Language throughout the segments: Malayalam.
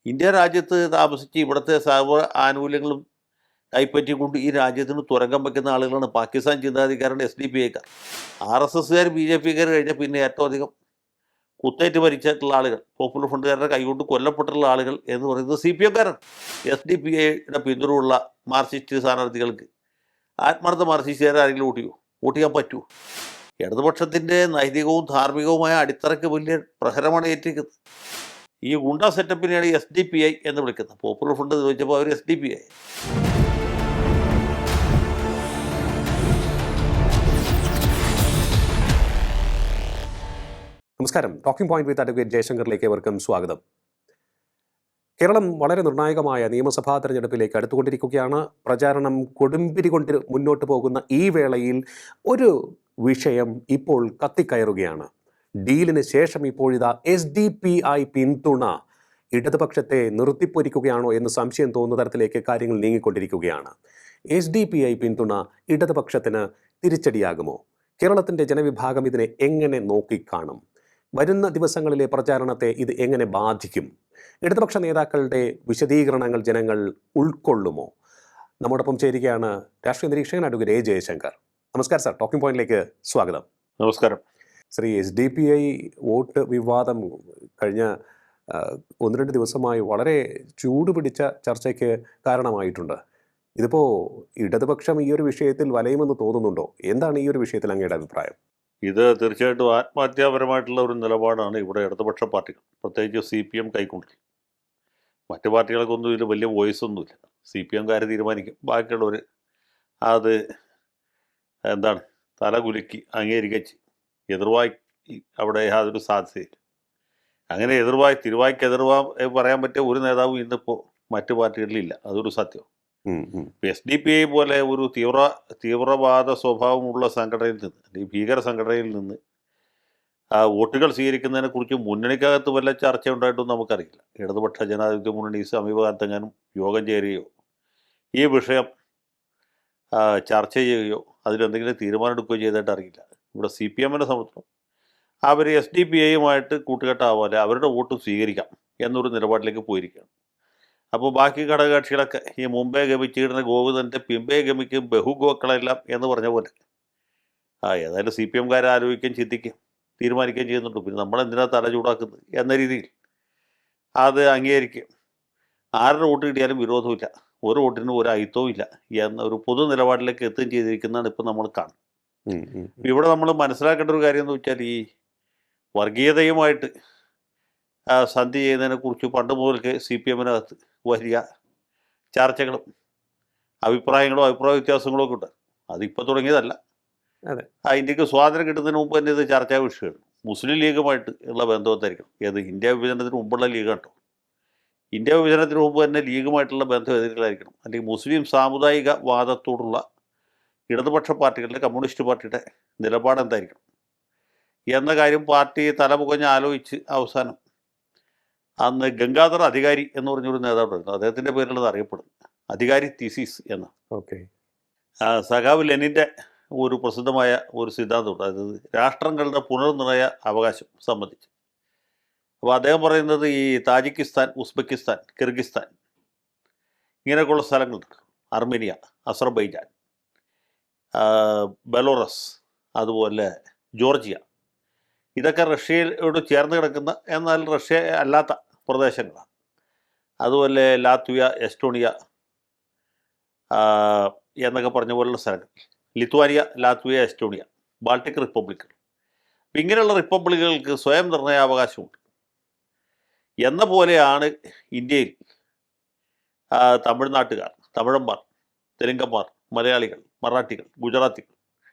ഇന്ത്യ രാജ്യത്ത് താമസിച്ച് ഇവിടുത്തെ സർവ്വ ആനുകൂല്യങ്ങളും കൈപ്പറ്റിക്കൊണ്ട് ഈ രാജ്യത്തിന് തുരങ്കം വയ്ക്കുന്ന ആളുകളാണ് പാകിസ്ഥാൻ ചിന്താധികാരാണ് SDP-ക്കാർ. RSSകാർ BJP-ക്കാർ കഴിഞ്ഞാൽ പിന്നെ ഏറ്റവും അധികം കുത്തേറ്റ് മരിച്ചിട്ടുള്ള ആളുകൾ, പോപ്പുലർ ഫ്രണ്ടുകാരുടെ കൈകൊണ്ട് കൊല്ലപ്പെട്ടിട്ടുള്ള ആളുകൾ എന്ന് പറയുന്നത് CPM-കാരാണ്. SDP-യുടെ പിന്തുണയുള്ള മാർക്സിസ്റ്റ് സ്ഥാനാർത്ഥികൾക്ക് ആത്മാർത്ഥ മാർക്സിസ്റ്റുകാരെ ആരെങ്കിലും വോട്ട് ചെയ്യാൻ പറ്റുമോ? ഇടതുപക്ഷത്തിൻ്റെ നൈതികവും ധാർമ്മികവുമായ അടിത്തറയ്ക്ക് വലിയ പ്രഹരമാണ് ഏറ്റിരിക്കുന്നത്. ഈ ഗുണ്ട സെറ്റപ്പിനെയാണ് SDPI എന്ന് വിളിക്കുന്നത്. പോപ്പുലർ ഫ്രണ്ട് ചോദിച്ചപ്പോൾ അവർ SDPI. നമസ്കാരം. ടോക്കിംഗ് പോയിന്റ് വിത്ത് അഡ്വക്കേറ്റ് ജയശങ്കറിലേക്ക് ഏവർക്കും സ്വാഗതം. കേരളം വളരെ നിർണായകമായ നിയമസഭാ തെരഞ്ഞെടുപ്പിലേക്ക് അടുത്തുകൊണ്ടിരിക്കുകയാണ്. പ്രചാരണം കൊടുമ്പിരി കൊണ്ട് മുന്നോട്ട് പോകുന്ന ഈ വേളയിൽ ഒരു വിഷയം ഇപ്പോൾ കത്തിക്കയറുകയാണ്. ഡീലിന് ശേഷം ഇപ്പോഴിതാ SDPI പിന്തുണ ഇടതുപക്ഷത്തെ നിർത്തിപ്പൊരിക്കുകയാണോ എന്ന് സംശയം തോന്നുന്ന തരത്തിലേക്ക് കാര്യങ്ങൾ നീങ്ങിക്കൊണ്ടിരിക്കുകയാണ്. SDPI പിന്തുണ ഇടതുപക്ഷത്തിന് തിരിച്ചടിയാകുമോ? കേരളത്തിൻ്റെ ജനവിഭാഗം ഇതിനെ എങ്ങനെ നോക്കിക്കാണും? വരുന്ന ദിവസങ്ങളിലെ പ്രചാരണത്തെ ഇത് എങ്ങനെ ബാധിക്കും? ഇടതുപക്ഷ നേതാക്കളുടെ വിശദീകരണങ്ങൾ ജനങ്ങൾ ഉൾക്കൊള്ളുമോ? നമ്മോടൊപ്പം ചേരുകയാണ് രാഷ്ട്രീയ നിരീക്ഷകൻ അഡ്വക്കേറ്റ് ജയശങ്കർ. നമസ്കാരം സാർ, ടോക്കിംഗ് പോയിന്റിലേക്ക് സ്വാഗതം. നമസ്കാരം. ശ്രീ SDPI വോട്ട് വിവാദം കഴിഞ്ഞ 1-2 ദിവസമായി വളരെ ചൂടുപിടിച്ച ചർച്ചയ്ക്ക് കാരണമായിട്ടുണ്ട്. ഇതിപ്പോൾ ഇടതുപക്ഷം ഈ ഒരു വിഷയത്തിൽ വലയുമെന്ന് തോന്നുന്നുണ്ടോ? എന്താണ് ഈ ഒരു വിഷയത്തിൽ അങ്ങയുടെ അഭിപ്രായം? ഇത് തീർച്ചയായിട്ടും ആത്മഹത്യാപരമായിട്ടുള്ള ഒരു നിലപാടാണ് ഇവിടെ ഇടതുപക്ഷ പാർട്ടികൾ, പ്രത്യേകിച്ച് CPM കൈക്കൊണ്ടത്. മറ്റു പാർട്ടികൾക്കൊന്നും ഇതിൽ വലിയ വോയിസ് ഒന്നുമില്ല. CPM-കാർ തീരുമാനിക്കും, ബാക്കിയുള്ളവർ അത് എന്താണ് തലകുലുക്കി അംഗീകരിക്കച്ച് എതിർവായി അവിടെ യാതൊരു സാധ്യതയില്ല. അങ്ങനെ തിരുവായ്ക്കെതിർവാ പറയാൻ പറ്റിയ ഒരു നേതാവും ഇന്നിപ്പോൾ മറ്റു പാർട്ടികളിലില്ല. അതൊരു സത്യം. SDPI പോലെ ഒരു തീവ്രവാദ സ്വഭാവമുള്ള സംഘടനയിൽ നിന്ന്, അല്ലെങ്കിൽ ഭീകര സംഘടനയിൽ നിന്ന് വോട്ടുകൾ സ്വീകരിക്കുന്നതിനെ കുറിച്ച് മുന്നണിക്കകത്ത് വല്ല ചർച്ച ഉണ്ടായിട്ടൊന്നും നമുക്കറിയില്ല. ഇടതുപക്ഷ ജനാധിപത്യ മുന്നണി സമീപകാലത്തെങ്ങാനും യോഗം ചേരുകയോ ഈ വിഷയം ചർച്ച ചെയ്യുകയോ അതിലെന്തെങ്കിലും തീരുമാനം എടുക്കുകയോ ചെയ്തിട്ട് അറിയില്ല. ഇവിടെ CPM-നെ സംബന്ധിച്ചിടത്തോളം അവർ SDPI-യുമായിട്ട് കൂട്ടുകെട്ടാവാതെ അവരുടെ വോട്ട് സ്വീകരിക്കാം എന്നൊരു നിലപാടിലേക്ക് പോയിരിക്കുകയാണ്. അപ്പോൾ ബാക്കി ഘടകകക്ഷികളൊക്കെ ഈ മുമ്പേ ഗമിച്ചിരുന്ന ഗോവിന്ദൻ്റെ പിമ്പേ ഗമിക്കും ബഹുഗോക്കളെല്ലാം എന്ന് പറഞ്ഞ പോലെ ഏതായാലും CPM-കാരെ ആലോചിക്കുകയും ചിന്തിക്കുകയും തീരുമാനിക്കുകയും ചെയ്യുന്നുണ്ട്. പിന്നെ നമ്മളെന്തിനാ തല ചൂടാക്കുന്നത് എന്ന രീതിയിൽ അത് അംഗീകരിക്കും. ആരുടെ വോട്ട് കിട്ടിയാലും വിരോധമില്ല, ഒരു വോട്ടിനും ഒരു അയിത്തവും ഇല്ല എന്ന ഒരു പൊതു നിലപാടിലേക്ക് എത്തുകയും ചെയ്തിരിക്കുന്നതാണ് ഇപ്പം നമ്മൾ കാണുന്നത്. ഇവിടെ നമ്മൾ മനസ്സിലാക്കേണ്ട ഒരു കാര്യം എന്ന് വെച്ചാൽ, ഈ വർഗീയതയുമായിട്ട് സന്ധി ചെയ്യുന്നതിനെക്കുറിച്ച് പണ്ട് മുതൽക്ക് CPM-നകത്ത് വലിയ ചർച്ചകളും അഭിപ്രായ വ്യത്യാസങ്ങളും ഒക്കെ ഉണ്ട്. അതിപ്പോൾ തുടങ്ങിയതല്ല. ഇന്ത്യക്ക് സ്വാതന്ത്ര്യം കിട്ടുന്നതിന് മുമ്പ് തന്നെ ഇത് ചർച്ചാ വിഷയമാണ്. മുസ്ലിം ലീഗുമായിട്ട് ഉള്ള ബന്ധവത്തായിരിക്കണം. ഇന്ത്യ വിഭജനത്തിന് മുമ്പുള്ള ലീഗ് കേട്ടോ. ഇന്ത്യ വിഭജനത്തിന് മുമ്പ് തന്നെ ലീഗുമായിട്ടുള്ള ബന്ധം എതിരിലായിരിക്കണം. അല്ലെങ്കിൽ മുസ്ലിം സാമുദായിക വാദത്തോടുള്ള ഇടതുപക്ഷ പാർട്ടികളുടെ, കമ്മ്യൂണിസ്റ്റ് പാർട്ടിയുടെ നിലപാട് എന്തായിരിക്കണം എന്ന കാര്യം പാർട്ടി തലമുകഞ്ഞ് ആലോചിച്ച് അവസാനം അന്ന് ഗംഗാധർ അധികാരി എന്ന് പറഞ്ഞൊരു നേതാവുണ്ടായിരുന്നു. അദ്ദേഹത്തിൻ്റെ പേരിലുള്ളത് അറിയപ്പെടുന്നു അധികാരി തീസിസ് എന്ന്. സഖാവ് ലെനിൻ്റെ ഒരു പ്രസിദ്ധമായ ഒരു സിദ്ധാന്തമുണ്ട്, അതായത് രാഷ്ട്രങ്ങളുടെ പുനർനിർണയ അവകാശം സംബന്ധിച്ച്. അപ്പോൾ അദ്ദേഹം പറയുന്നത് ഈ താജിക്കിസ്ഥാൻ, ഉസ്ബെക്കിസ്ഥാൻ, കിർഗിസ്ഥാൻ ഇങ്ങനെയൊക്കെയുള്ള സ്ഥലങ്ങളുണ്ട്, അർമേനിയ, അസർബൈജാൻ, ബെലോറസ്, അതുപോലെ ജോർജിയ, ഇതൊക്കെ റഷ്യയോട് ചേർന്ന് കിടക്കുന്ന എന്നാൽ റഷ്യ അല്ലാത്ത പ്രദേശങ്ങളാണ്. അതുപോലെ ലാത്വിയ, എസ്റ്റോണിയ എന്നൊക്കെ പറഞ്ഞ പോലുള്ള സ്ഥലങ്ങൾ, ലിത്വാനിയ, ലാത്വിയ, എസ്റ്റോണിയ, ബാൾട്ടിക് റിപ്പബ്ലിക്കുകൾ. അപ്പം ഇങ്ങനെയുള്ള റിപ്പബ്ലിക്കുകൾക്ക് സ്വയം നിർണയാവകാശമുണ്ട് എന്ന പോലെയാണ് ഇന്ത്യയിൽ തമിഴ്നാട്ടുകാർ, തമിഴന്മാർ, തെലുങ്കന്മാർ, മലയാളികൾ, മറാഠികൾ, ഗുജറാത്തികൾ,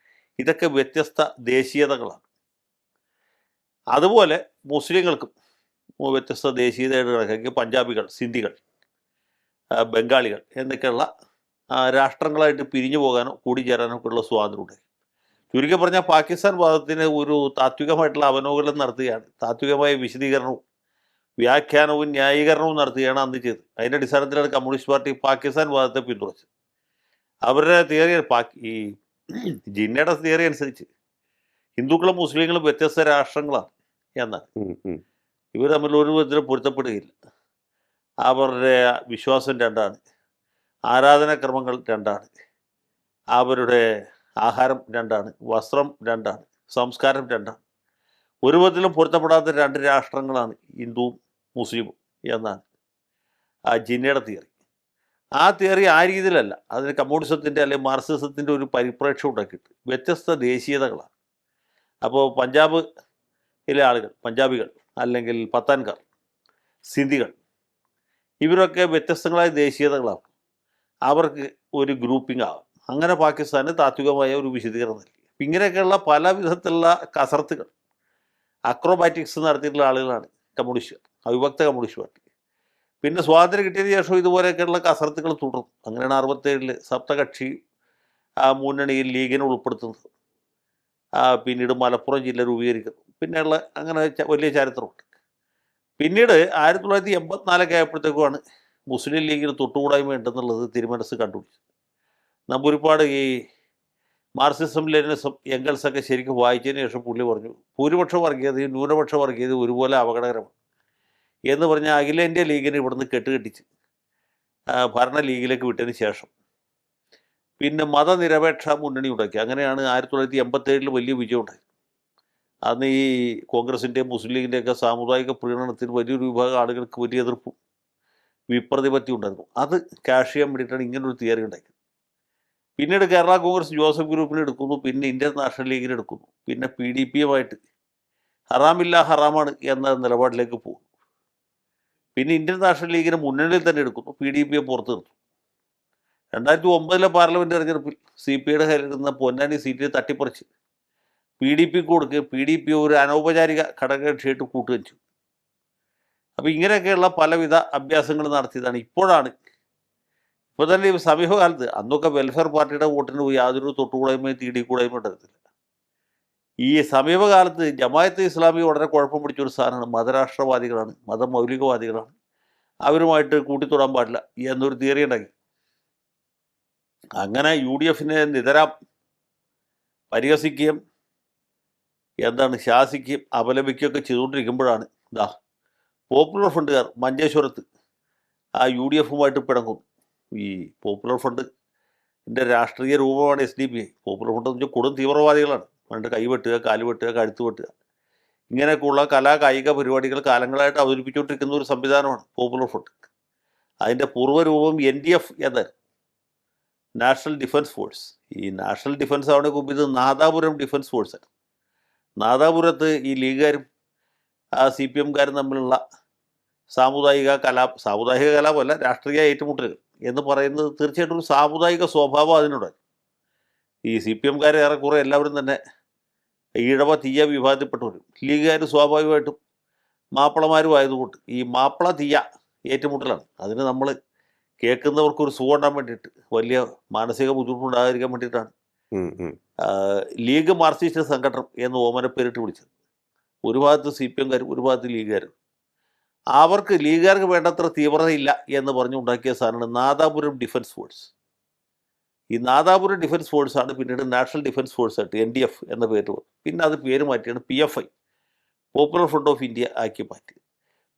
ഇതൊക്കെ വ്യത്യസ്ത ദേശീയതകളാണ്. അതുപോലെ മുസ്ലിങ്ങൾക്കും വ്യത്യസ്ത ദേശീയതയുടെ കണക്കാക്കി പഞ്ചാബികൾ, സിന്ധികൾ, ബംഗാളികൾ എന്നൊക്കെയുള്ള രാഷ്ട്രങ്ങളായിട്ട് പിരിഞ്ഞു പോകാനോ കൂടിച്ചേരാനോ ഒക്കെ ഉള്ള സ്വാതന്ത്ര്യമുണ്ട്. ചുരുക്കി പറഞ്ഞാൽ പാകിസ്ഥാൻ വാദത്തിന് ഒരു താത്വികമായിട്ടുള്ള അവലോകനം നടത്തുകയാണ്, താത്വികമായ വിശദീകരണവും വ്യാഖ്യാനവും ന്യായീകരണവും നടത്തുകയാണ് അന്ന് ചെയ്തത്. അതിൻ്റെ അടിസ്ഥാനത്തിലാണ് കമ്മ്യൂണിസ്റ്റ് പാർട്ടി പാകിസ്ഥാൻ വാദത്തെ പിന്തുണച്ചത്. അവരുടെ തിയറി, ഈ ജിന്നയുടെ തിയറി അനുസരിച്ച് ഹിന്ദുക്കളും മുസ്ലിങ്ങളും വ്യത്യസ്ത രാഷ്ട്രങ്ങളാണ് എന്നാണ്. ഇവർ തമ്മിൽ ഒരു വിധത്തിലും പൊരുത്തപ്പെടുകയില്ല. അവരുടെ വിശ്വാസം രണ്ടാണ്, ആരാധനാക്രമങ്ങൾ രണ്ടാണ്, അവരുടെ ആഹാരം രണ്ടാണ്, വസ്ത്രം രണ്ടാണ്, സംസ്കാരം രണ്ടാണ്. ഒരു വിധത്തിലും പൊരുത്തപ്പെടാത്ത രണ്ട് രാഷ്ട്രങ്ങളാണ് ഹിന്ദുവും മുസ്ലിമും എന്നാണ് ആ ജിന്നയുടെ തിയറി. ആ തിയറി ആ രീതിയിലല്ല, അതിന് കമ്മ്യൂണിസത്തിൻ്റെ അല്ലെങ്കിൽ മാർക്സിസത്തിൻ്റെ ഒരു പരിപ്രേക്ഷ്യം ഉണ്ടാക്കിയിട്ട് വ്യത്യസ്ത ദേശീയതകളാണ്. അപ്പോൾ പഞ്ചാബിലെ ആളുകൾ, പഞ്ചാബികൾ അല്ലെങ്കിൽ പത്താൻകാർ, സിന്ധികൾ, ഇവരൊക്കെ വ്യത്യസ്തങ്ങളായ ദേശീയതകളാണ്. അവർക്ക് ഒരു ഗ്രൂപ്പിംഗ് ആവാം. അങ്ങനെ പാകിസ്ഥാന് താത്വികമായ ഒരു വിശദീകരണം നൽകി. ഇങ്ങനെയൊക്കെയുള്ള പല വിധത്തിലുള്ള കസർത്തുകൾ, അക്രോബാറ്റിക്സ് നടത്തിയിട്ടുള്ള ആളുകളാണ് കമ്മ്യൂണിസ്റ്റുകാർ, അവിഭക്ത കമ്മ്യൂണിസ്റ്റ് പാർട്ടി. പിന്നെ സ്വാതന്ത്ര്യം കിട്ടിയതിന് ശേഷം ഇതുപോലെയൊക്കെയുള്ള കസർത്തുകൾ തുടർന്നു. അങ്ങനെയാണ് 67 സപ്തകക്ഷി മുന്നണിയിൽ ലീഗിനെ ഉൾപ്പെടുത്തുന്നത്. പിന്നീട് മലപ്പുറം ജില്ല രൂപീകരിക്കുന്നു. പിന്നെയുള്ള അങ്ങനെ വലിയ ചരിത്രമുണ്ട്. പിന്നീട് 1984 ആയപ്പോഴത്തേക്കുമാണ് മുസ്ലിം ലീഗിന് തൊട്ടുകൂടായ്മ ഉണ്ടെന്നുള്ളത് തിരുമനസ് കണ്ടുപിടിച്ചത്. നമ്പൂരിപ്പാട് ഈ മാർക്സിസം ലെനിനിസം എംഗൽസൊക്കെ ശരിക്കും വായിച്ചതിന് ശേഷം പുള്ളി പറഞ്ഞു, ഭൂരിപക്ഷ വർഗീയതയും ന്യൂനപക്ഷ വർഗീയതയും ഒരുപോലെ അപകടകരമാണ് എന്ന് പറഞ്ഞ അഖിലേന്ത്യാ ലീഗിനെ ഇവിടുന്ന് കെട്ടുകെട്ടിച്ച് ഭരണ ലീഗിലേക്ക് വിട്ടതിന് ശേഷം പിന്നെ മതനിരപേക്ഷ മുന്നണി ഉണ്ടാക്കി. അങ്ങനെയാണ് 1987 വലിയ വിജയം ഉണ്ടായത്. അന്ന് ഈ കോൺഗ്രസിൻ്റെയും മുസ്ലിം ലീഗിൻ്റെയൊക്കെ സാമുദായിക പ്രീണനത്തിന് വലിയൊരു വിഭാഗം ആളുകൾക്ക് വലിയ എതിർപ്പും വിപ്രതിപത്തി ഉണ്ടായിരുന്നു. അത് ക്യാഷ് ചെയ്യാൻ വേണ്ടിയിട്ടാണ് ഇങ്ങനൊരു തിയറി ഉണ്ടാക്കിയത്. പിന്നീട് കേരള കോൺഗ്രസ് ജോസഫ് ഗ്രൂപ്പിനെ എടുക്കുന്നു, പിന്നെ ഇന്ത്യൻ നാഷണൽ ലീഗിനെ എടുക്കുന്നു, പിന്നെ PDPയുമായിട്ട് ഹറാമില്ല ഹറാമാണ് എന്ന നിലപാടിലേക്ക് പോകുന്നു. പിന്നെ ഇന്ത്യൻ നാഷണൽ ലീഗിനെ മുന്നണിയിൽ തന്നെ എടുക്കുന്നു, PDPയെ പുറത്ത് നിർത്തുന്നു. 2009 പാർലമെൻറ്റ് തെരഞ്ഞെടുപ്പിൽ CPIയുടെ കയ്യിലിരുന്ന പൊന്നാനി സീറ്റിൽ തട്ടിപ്പറിച്ച് PDPക്ക് കൊടുക്കുകയും PDP ഒരു അനൗപചാരിക ഘടകകക്ഷിയായിട്ട് കൂട്ടുകയും ചെയ്തു. അപ്പോൾ ഇങ്ങനെയൊക്കെയുള്ള പലവിധ അഭ്യാസങ്ങൾ നടത്തിയതാണ്. ഇപ്പോൾ തന്നെ ഈ സമീപകാലത്ത്, അന്നൊക്കെ വെൽഫെയർ പാർട്ടിയുടെ വോട്ടിന് യാതൊരു തൊട്ടുകൂടായ്മയും തീടിക്കൂടായ്മ ഉണ്ടായിരുന്നില്ല. ഈ സമീപകാലത്ത് ജമാഅത്തെ ഇസ്ലാമി വളരെ കുഴപ്പം പിടിച്ചൊരു സാധനമാണ്. മതരാഷ്ട്രവാദികളാണ്, മതമൗലികവാദികളാണ്, അവരുമായിട്ട് കൂട്ടിത്തൊടാൻ പാടില്ല എന്നൊരു തിയറി ഉണ്ടാക്കി. അങ്ങനെ UDFനെ നിതരാം പരിഹസിക്കുകയും ശാസിക്കുകയും അപലപിക്കുകയൊക്കെ ചെയ്തുകൊണ്ടിരിക്കുമ്പോഴാണ് പോപ്പുലർ ഫ്രണ്ടുകാർ മഞ്ചേശ്വരത്ത് UDFുമായിട്ട് പിണങ്ങുന്നു. ഈ പോപ്പുലർ ഫ്രണ്ടിൻ്റെ രാഷ്ട്രീയ രൂപമാണ് SDPI. പോപ്പുലർ ഫ്രണ്ട് എന്ന് വെച്ചാൽ കൊടും തീവ്രവാദികളാണ്. അവരുടെ കൈ വെട്ടുക, കാല് വെട്ടുക, കഴുത്ത് വെട്ടുക, ഇങ്ങനെയൊക്കെയുള്ള കായിക പരിപാടികൾ കാലങ്ങളായിട്ട് അവതരിപ്പിച്ചുകൊണ്ടിരിക്കുന്ന ഒരു സംവിധാനമാണ് പോപ്പുലർ ഫ്രണ്ട്. അതിൻ്റെ പൂർവ്വരൂപം NDF എന്നായിരുന്നു, നാഷണൽ ഡിഫൻസ് ഫോഴ്സ്. ഈ നാഷണൽ ഡിഫൻസ് ആവണേക്ക് മുമ്പ് ഇത് നാദാപുരം ഡിഫൻസ് ഫോഴ്സാണ്. നാദാപുരത്ത് ഈ ലീഗുകാരും CPMകാരും തമ്മിലുള്ള സാമുദായിക കലാപമല്ല, രാഷ്ട്രീയ ഏറ്റുമുട്ടലുകൾ എന്ന് പറയുന്നത് തീർച്ചയായിട്ടും ഒരു സാമുദായിക സ്വഭാവം അതിനുണ്ടായി. ഈ CPMകാരെ ഏറെക്കുറെ എല്ലാവരും തന്നെ ഈഴവ തീയ വിഭാഗത്തിൽപ്പെട്ടവരും, ലീഗുകാർ സ്വാഭാവികമായിട്ടും മാപ്പിളമാരും ആയതുകൊണ്ട് ഈ മാപ്പിള തീയ ഏറ്റുമുട്ടലാണ്. അതിന് നമ്മൾ കേൾക്കുന്നവർക്കൊരു സുഖം ഉണ്ടാകാൻ വേണ്ടിയിട്ട്, വലിയ മാനസിക ബുദ്ധിമുട്ടുണ്ടാകാതിരിക്കാൻ വേണ്ടിയിട്ടാണ് ലീഗ് മാർക്സിസ്റ്റ് സംഘടന എന്ന് ഓമന പേരിട്ട് വിളിച്ചത്. ഒരു ഭാഗത്ത് CPMകാരും ഒരു ഭാഗത്ത് ലീഗുകാരും. ലീഗുകാർക്ക് വേണ്ടത്ര തീവ്രതയില്ല എന്ന് പറഞ്ഞുണ്ടാക്കിയ സാധനമാണ് നാദാപുരം ഡിഫൻസ് ഫോഴ്സ്. ഈ നാദാപുരം ഡിഫൻസ് ഫോഴ്സാണ് പിന്നീട് നാഷണൽ ഡിഫൻസ് ഫോഴ്സായിട്ട് NDF എന്ന പേര് വന്നു. പിന്നെ അത് പേര് മാറ്റിയാണ് PFI, Popular Front of India ആക്കി മാറ്റി.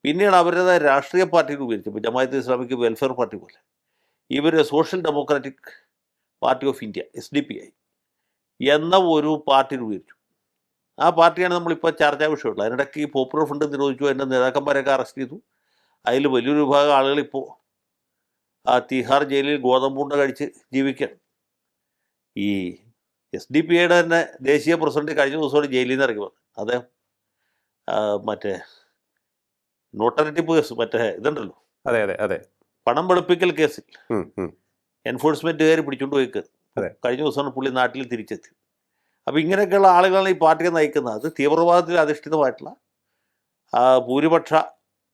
പിന്നീട് അവരുടേതായ രാഷ്ട്രീയ പാർട്ടി രൂപീകരിച്ചപ്പോൾ ജമാഅത്തെ ഇസ്ലാമിക്ക് വെൽഫെയർ പാർട്ടി പോലെ ഇവർ Social Democratic Party of India SDPI എന്ന ഒരു പാർട്ടി രൂപീകരിച്ചു. ആ പാർട്ടിയാണ് നമ്മളിപ്പോൾ ചർച്ചാ വിഷയമുള്ളത്. അതിനിടയ്ക്ക് ഈ പോപ്പുലർ ഫ്രണ്ട് നിരോധിച്ചു, അതിൻ്റെ നേതാക്കന്മാരെയൊക്കെ അറസ്റ്റ് ചെയ്തു. അതിൽ വലിയൊരു വിഭാഗം ആളുകളിപ്പോൾ തിഹാർ ജയിലിൽ ഗോതമ്പുണ്ട കഴിച്ച് ജീവിക്കുകയാണ്. ഈ SDPIയുടെ തന്നെ ദേശീയ പ്രസിഡന്റ് കഴിഞ്ഞ ദിവസമാണ് ജയിലിൽ നിന്ന് ഇറങ്ങി വന്നത്. അദ്ദേഹം മറ്റേ നോട്ടറിറ്റിപ്പ് കേസ്, ഇതുണ്ടല്ലോ, അതെ അതെ അതെ, പണം വെളുപ്പിക്കൽ കേസിൽ എൻഫോഴ്സ്മെൻറ്റുകാർ പിടിച്ചുകൊണ്ട് പോയി കഴിഞ്ഞ ദിവസമാണ് പുള്ളി നാട്ടിൽ തിരിച്ചെത്തി. അപ്പോൾ ഇങ്ങനെയൊക്കെയുള്ള ആളുകളാണ് ഈ പാർട്ടിയെ നയിക്കുന്നത്. അത് തീവ്രവാദത്തിൽ അധിഷ്ഠിതമായിട്ടുള്ള ഭൂരിപക്ഷ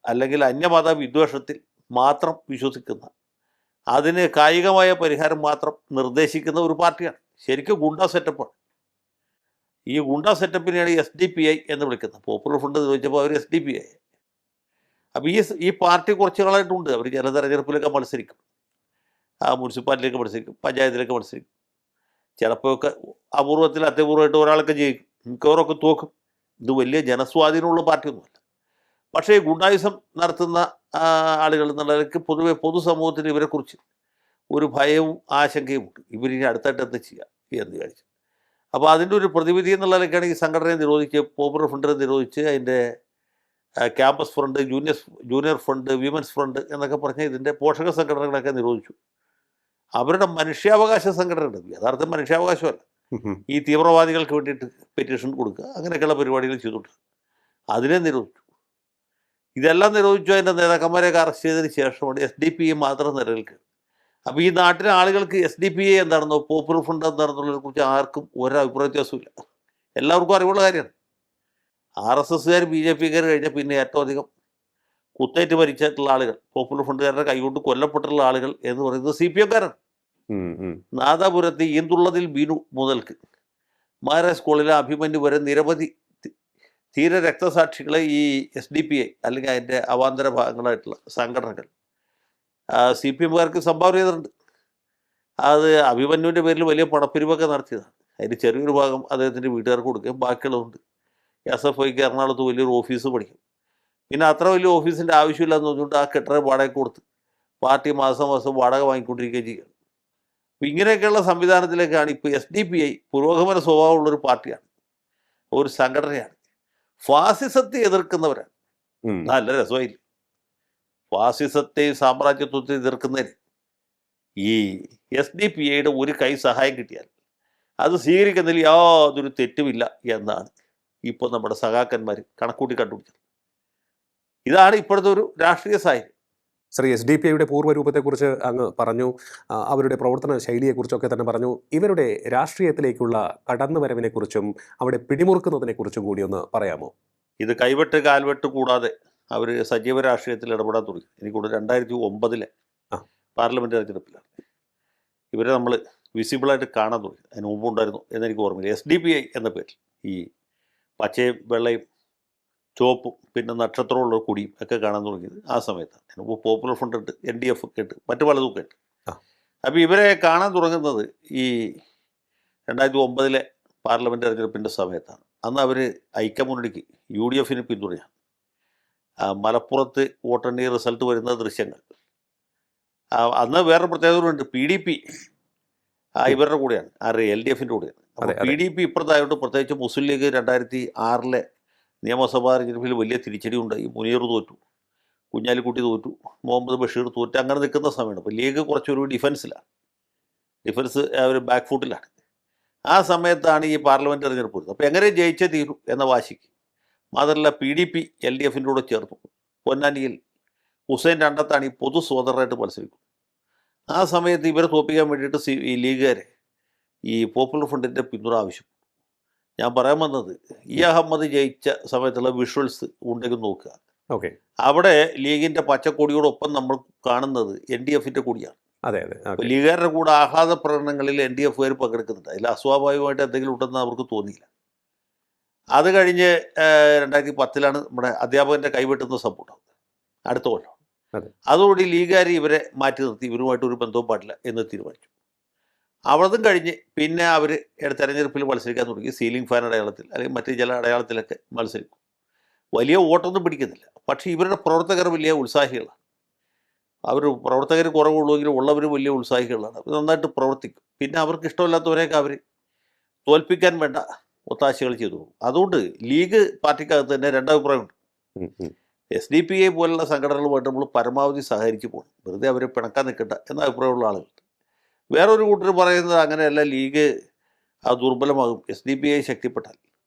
അല്ലെങ്കിൽ അന്യമത വിദ്വേഷത്തിൽ മാത്രം വിശ്വസിക്കുന്ന, അതിന് കായികമായ പരിഹാരം മാത്രം നിർദ്ദേശിക്കുന്ന ഒരു പാർട്ടിയാണ്. ശരിക്കും ഗുണ്ട സെറ്റപ്പാണ്. ഈ ഗുണ്ട സെറ്റപ്പിനെയാണ് SDPI എന്ന് വിളിക്കുന്നത്. പോപ്പുലർ ഫ്രണ്ട് ചോദിച്ചപ്പോൾ അവർ SDPI. അപ്പോൾ ഈ പാർട്ടി കുറച്ച് കാലമായിട്ടുണ്ട്. അവർ ചില തെരഞ്ഞെടുപ്പിലൊക്കെ മത്സരിക്കും, മുനിസിപ്പാലിറ്റിയിലൊക്കെ മത്സരിക്കും, പഞ്ചായത്തിലൊക്കെ മത്സരിക്കും. ചിലപ്പോഴൊക്കെ അത്യപൂർവമായിട്ട് ഒരാളൊക്കെ ജയിക്കും, മിക്കവരൊക്കെ തോക്കും. ഇത് വലിയ ജനസ്വാധീനമുള്ള പാർട്ടിയൊന്നുമല്ല. പക്ഷേ ഈ ഗുണ്ടായിസം നടത്തുന്ന ആളുകൾ എന്നുള്ളവർക്ക് പൊതുവെ പൊതുസമൂഹത്തിന് ഇവരെക്കുറിച്ച് ഒരു ഭയവും ആശങ്കയും ഉണ്ട്. ഇവരിനി അടുത്തായിട്ട് എന്ത് ചെയ്യുക എന്ന് വിചാരിച്ചു. അപ്പോൾ അതിൻ്റെ ഒരു പ്രതിവിധി എന്നുള്ളതിലേക്കാണ് ഈ സംഘടനയെ നിരോധിച്ച്, പോപ്പുലർ ഫ്രണ്ടിനെ നിരോധിച്ച്, അതിൻ്റെ Campus Front, Junior Front, Women's Front എന്നൊക്കെ പറഞ്ഞ് ഇതിൻ്റെ പോഷക സംഘടനകളൊക്കെ നിരോധിച്ചു. അവരുടെ മനുഷ്യാവകാശ സംഘടന ഉണ്ട്, യഥാർത്ഥ മനുഷ്യാവകാശമല്ല, ഈ തീവ്രവാദികൾക്ക് വേണ്ടിയിട്ട് പെറ്റീഷൻ കൊടുക്കുക, അങ്ങനെയൊക്കെയുള്ള പരിപാടികൾ ചെയ്തിട്ടുണ്ട്. അതിനെ നിരോധിച്ചു. ഇതെല്ലാം നിരോധിച്ചു. അതിൻ്റെ നേതാക്കന്മാരെയൊക്കെ അറസ്റ്റ് ചെയ്തതിന് ശേഷമാണ് SDP മാത്രം നിലനിൽക്കുക. അപ്പോൾ ഈ നാട്ടിലെ ആളുകൾക്ക് SDP എന്താണെന്നോ പോപ്പുലർ ഫ്രണ്ട് എന്താണെന്നുള്ളതിനെ കുറിച്ച് ആർക്കും ഒരഭിപ്രായ വ്യത്യാസമില്ല. എല്ലാവർക്കും അറിവുള്ള കാര്യമാണ്. RSSകാർ BJPക്കാർ കഴിഞ്ഞാൽ പിന്നെ ഏറ്റവും അധികം കുത്തേറ്റ് മരിച്ചിട്ടുള്ള ആളുകൾ, പോപ്പുലർ ഫ്രണ്ടുകാരുടെ കൈകൊണ്ട് കൊല്ലപ്പെട്ടിട്ടുള്ള ആളുകൾ എന്ന് പറയുന്നത് CPMക്കാരാണ്. നാദാപുരത്ത് ഈന്തുള്ളതിൽ ബീനു മുതൽക്ക് മഹാരാജ് സ്കൂളിലെ അഭിമന്യു വരെ നിരവധി തീര രക്തസാക്ഷികളെ ഈ SDP അല്ലെങ്കിൽ അതിൻ്റെ അവാന്തര ഭാഗങ്ങളായിട്ടുള്ള സംഘടനകൾ CPMകാർക്ക് സംഭാവന ചെയ്തിട്ടുണ്ട്. അത് അഭിമന്യുവിൻ്റെ പേരിൽ വലിയ പണപ്പിരിവൊക്കെ നടത്തിയതാണ്. അതിന് ചെറിയൊരു ഭാഗം അദ്ദേഹത്തിൻ്റെ വീട്ടുകാർക്ക് കൊടുക്കുകയും ബാക്കിയുള്ളതുണ്ട് SFIക്ക് എറണാകുളത്ത് വലിയൊരു ഓഫീസ് പഠിക്കും. പിന്നെ അത്ര വലിയ ഓഫീസിൻ്റെ ആവശ്യമില്ലെന്ന് പറഞ്ഞുകൊണ്ട് ആ കെട്ടിടം വാടക കൊടുത്ത് പാർട്ടി മാസം മാസം വാടക വാങ്ങിക്കൊണ്ടിരിക്കുകയും ചെയ്യുകയാണ്. അപ്പോൾ ഇങ്ങനെയൊക്കെയുള്ള സംവിധാനത്തിലേക്കാണ് ഇപ്പോൾ SDP പുരോഗമന സ്വഭാവമുള്ളൊരു പാർട്ടിയാണ്, ഒരു സംഘടനയാണ്. ഫാസിസത്തെ എതിർക്കുന്നവരാണ്. നല്ല രസമായില്ല. ഫാസിസത്തെയും സാമ്രാജ്യത്വത്തെ എതിർക്കുന്നതിന് ഈ SDP ഒരു കൈ സഹായം കിട്ടിയാൽ അത് സ്വീകരിക്കുന്നതിൽ യാതൊരു തെറ്റുമില്ല എന്നാണ് ഇപ്പോൾ നമ്മുടെ സഖാക്കന്മാർ കണക്കൂട്ടി കണ്ടുപിടിച്ചത്. ഇതാണ് ഇപ്പോഴത്തെ ഒരു രാഷ്ട്രീയ സാഹചര്യം. ശ്രീ SDP പൂർവ്വരൂപത്തെക്കുറിച്ച് അങ്ങ് പറഞ്ഞു, അവരുടെ പ്രവർത്തന ശൈലിയെക്കുറിച്ചൊക്കെ തന്നെ പറഞ്ഞു. ഇവരുടെ രാഷ്ട്രീയത്തിലേക്കുള്ള കടന്നുവരവിനെക്കുറിച്ചും അവിടെ പിടിമുറുക്കുന്നതിനെക്കുറിച്ചും കൂടി ഒന്ന് പറയാമോ? ഇത് കൈവെട്ട് കാൽവെട്ട് കൂടാതെ അവർ സജീവ രാഷ്ട്രീയത്തിൽ ഇടപെടാൻ തുടങ്ങി. എനിക്കൂടെ 2009 പാർലമെൻറ്റ് തെരഞ്ഞെടുപ്പിലാണ് ഇവരെ നമ്മൾ വിസിബിളായിട്ട് കാണാൻ തുടങ്ങി. അതിന് മുമ്പുണ്ടായിരുന്നു എന്നെനിക്ക് ഓർമ്മയില്ല. SDP എന്ന പേരിൽ ഈ പച്ചയും വെള്ളയും ചുവപ്പും പിന്നെ നക്ഷത്രമുള്ള കൊടിയും ഒക്കെ കാണാൻ തുടങ്ങിയത് ആ സമയത്താണ്. അതിനുമ്പോൾ പോപ്പുലർ ഫ്രണ്ട് ഉണ്ട്, NDF ഒക്കെ ഉണ്ട്, മറ്റു പലതൊക്കെ ഉണ്ട്. അപ്പോൾ ഇവരെ കാണാൻ തുടങ്ങുന്നത് ഈ 2009 പാർലമെൻറ്റ് തെരഞ്ഞെടുപ്പിൻ്റെ സമയത്താണ്. അന്ന് അവർ ഐക്യമുന്നണിക്ക് UDF പിന്തുണയാണ്. മലപ്പുറത്ത് വോട്ടെണ്ണി റിസൾട്ട് വരുന്ന ദൃശ്യങ്ങൾ. അന്ന് വേറെ പ്രത്യേകതകളുണ്ട്. PDP ഇവരുടെ കൂടെയാണ്, LDF കൂടെയാണ്. അപ്പോൾ PDP ഇപ്പുറത്തായതുകൊണ്ട് പ്രത്യേകിച്ച് മുസ്ലിം ലീഗ് 2006 നിയമസഭാ തെരഞ്ഞെടുപ്പിൽ വലിയ തിരിച്ചടി ഉണ്ടായി. മുനീർ തോറ്റു, കുഞ്ഞാലിക്കുട്ടി തോറ്റു, മുഹമ്മദ് ബഷീർ തോറ്റു, അങ്ങനെ നിൽക്കുന്ന സമയമാണ്. അപ്പോൾ ലീഗ് കുറച്ചൊരു ഡിഫൻസിലാണ്, ഒരു ബാക്ക് ഫുട്ടിലാണ്. ആ സമയത്താണ് ഈ പാർലമെൻറ്റ് തെരഞ്ഞെടുപ്പ് വരുന്നത്. അപ്പോൾ എങ്ങനെ ജയിച്ചേ തീരൂ എന്ന വാശിക്ക് മാത്രമല്ല PDP LDF കൂടെ ചേർന്നു. പൊന്നാനിയിൽ ഹുസൈൻ രണ്ടത്താണ് ഈ പൊതു സ്വതന്ത്രമായിട്ട് മത്സരിക്കും. ആ സമയത്ത് ഇവരെ തോൽപ്പിക്കാൻ വേണ്ടിയിട്ട് ഈ ലീഗുകാരെ ഈ പോപ്പുലർ ഫ്രണ്ടിൻ്റെ പിന്തുണ ആവശ്യം. ഞാൻ പറയാൻ വന്നത് അഹമ്മദ് ജയിച്ച സമയത്തുള്ള വിഷ്വൽസ് ഉണ്ടെങ്കിൽ നോക്കുക. അവിടെ ലീഗിൻ്റെ പച്ചക്കൊടിയോടൊപ്പം നമ്മൾ കാണുന്നത് NDF കൊടിയാണ്. ലീഗുകാരുടെ കൂടെ ആഹ്ലാദ പ്രകടനങ്ങളിൽ NDFകാർ പങ്കെടുക്കുന്നുണ്ട്. അതിൽ അസ്വാഭാവികമായിട്ട് എന്തെങ്കിലും ഉണ്ടെന്ന് അവർക്ക് തോന്നിയില്ല. അത് കഴിഞ്ഞ് 2010 നമ്മുടെ അധ്യാപകൻ്റെ കൈവെട്ടുന്ന സംഭവം അടുത്ത കൊല്ലം. അതോടുകൂടി ലീഗുകാർ ഇവരെ മാറ്റി നിർത്തി, ഇവരുമായിട്ട് ഒരു ബന്ധവും പാടില്ല എന്ന് തീരുമാനിച്ചു. അവിടത്തും കഴിഞ്ഞ് പിന്നെ അവർ തെരഞ്ഞെടുപ്പിൽ മത്സരിക്കാൻ തുടങ്ങി. സീലിംഗ് ഫാൻ അടയാളത്തിൽ അല്ലെങ്കിൽ മറ്റ് ചില അടയാളത്തിലൊക്കെ മത്സരിക്കും. വലിയ വോട്ടൊന്നും പിടിക്കുന്നില്ല. പക്ഷേ ഇവരുടെ പ്രവർത്തകർ വലിയ ഉത്സാഹികളാണ്. അവർ പ്രവർത്തകർ കുറവുള്ളൂവെങ്കിലും ഉള്ളവർ വലിയ ഉത്സാഹികളാണ്. അവർ നന്നായിട്ട് പ്രവർത്തിക്കും. പിന്നെ അവർക്ക് ഇഷ്ടമില്ലാത്തവരെയൊക്കെ അവർ തോൽപ്പിക്കാൻ വേണ്ട ഒത്താശകൾ ചെയ്തു. അതുകൊണ്ട് ലീഗ് പാർട്ടിക്കകത്ത് തന്നെ രണ്ടഭിപ്രായമുണ്ട്. SDP പോലുള്ള സംഘടനകളുമായിട്ട് നമ്മൾ പരമാവധി സഹകരിച്ച് പോകണം, വെറുതെ അവരെ പിണക്കാൻ നിൽക്കണ്ട എന്ന അഭിപ്രായമുള്ള ആളുകളുണ്ട്. വേറൊരു കൂട്ടർ പറയുന്നത് അങ്ങനെയല്ല, ലീഗ് ദുർബലമാകും, SDP ശക്തിപ്പെട്ടാൽ.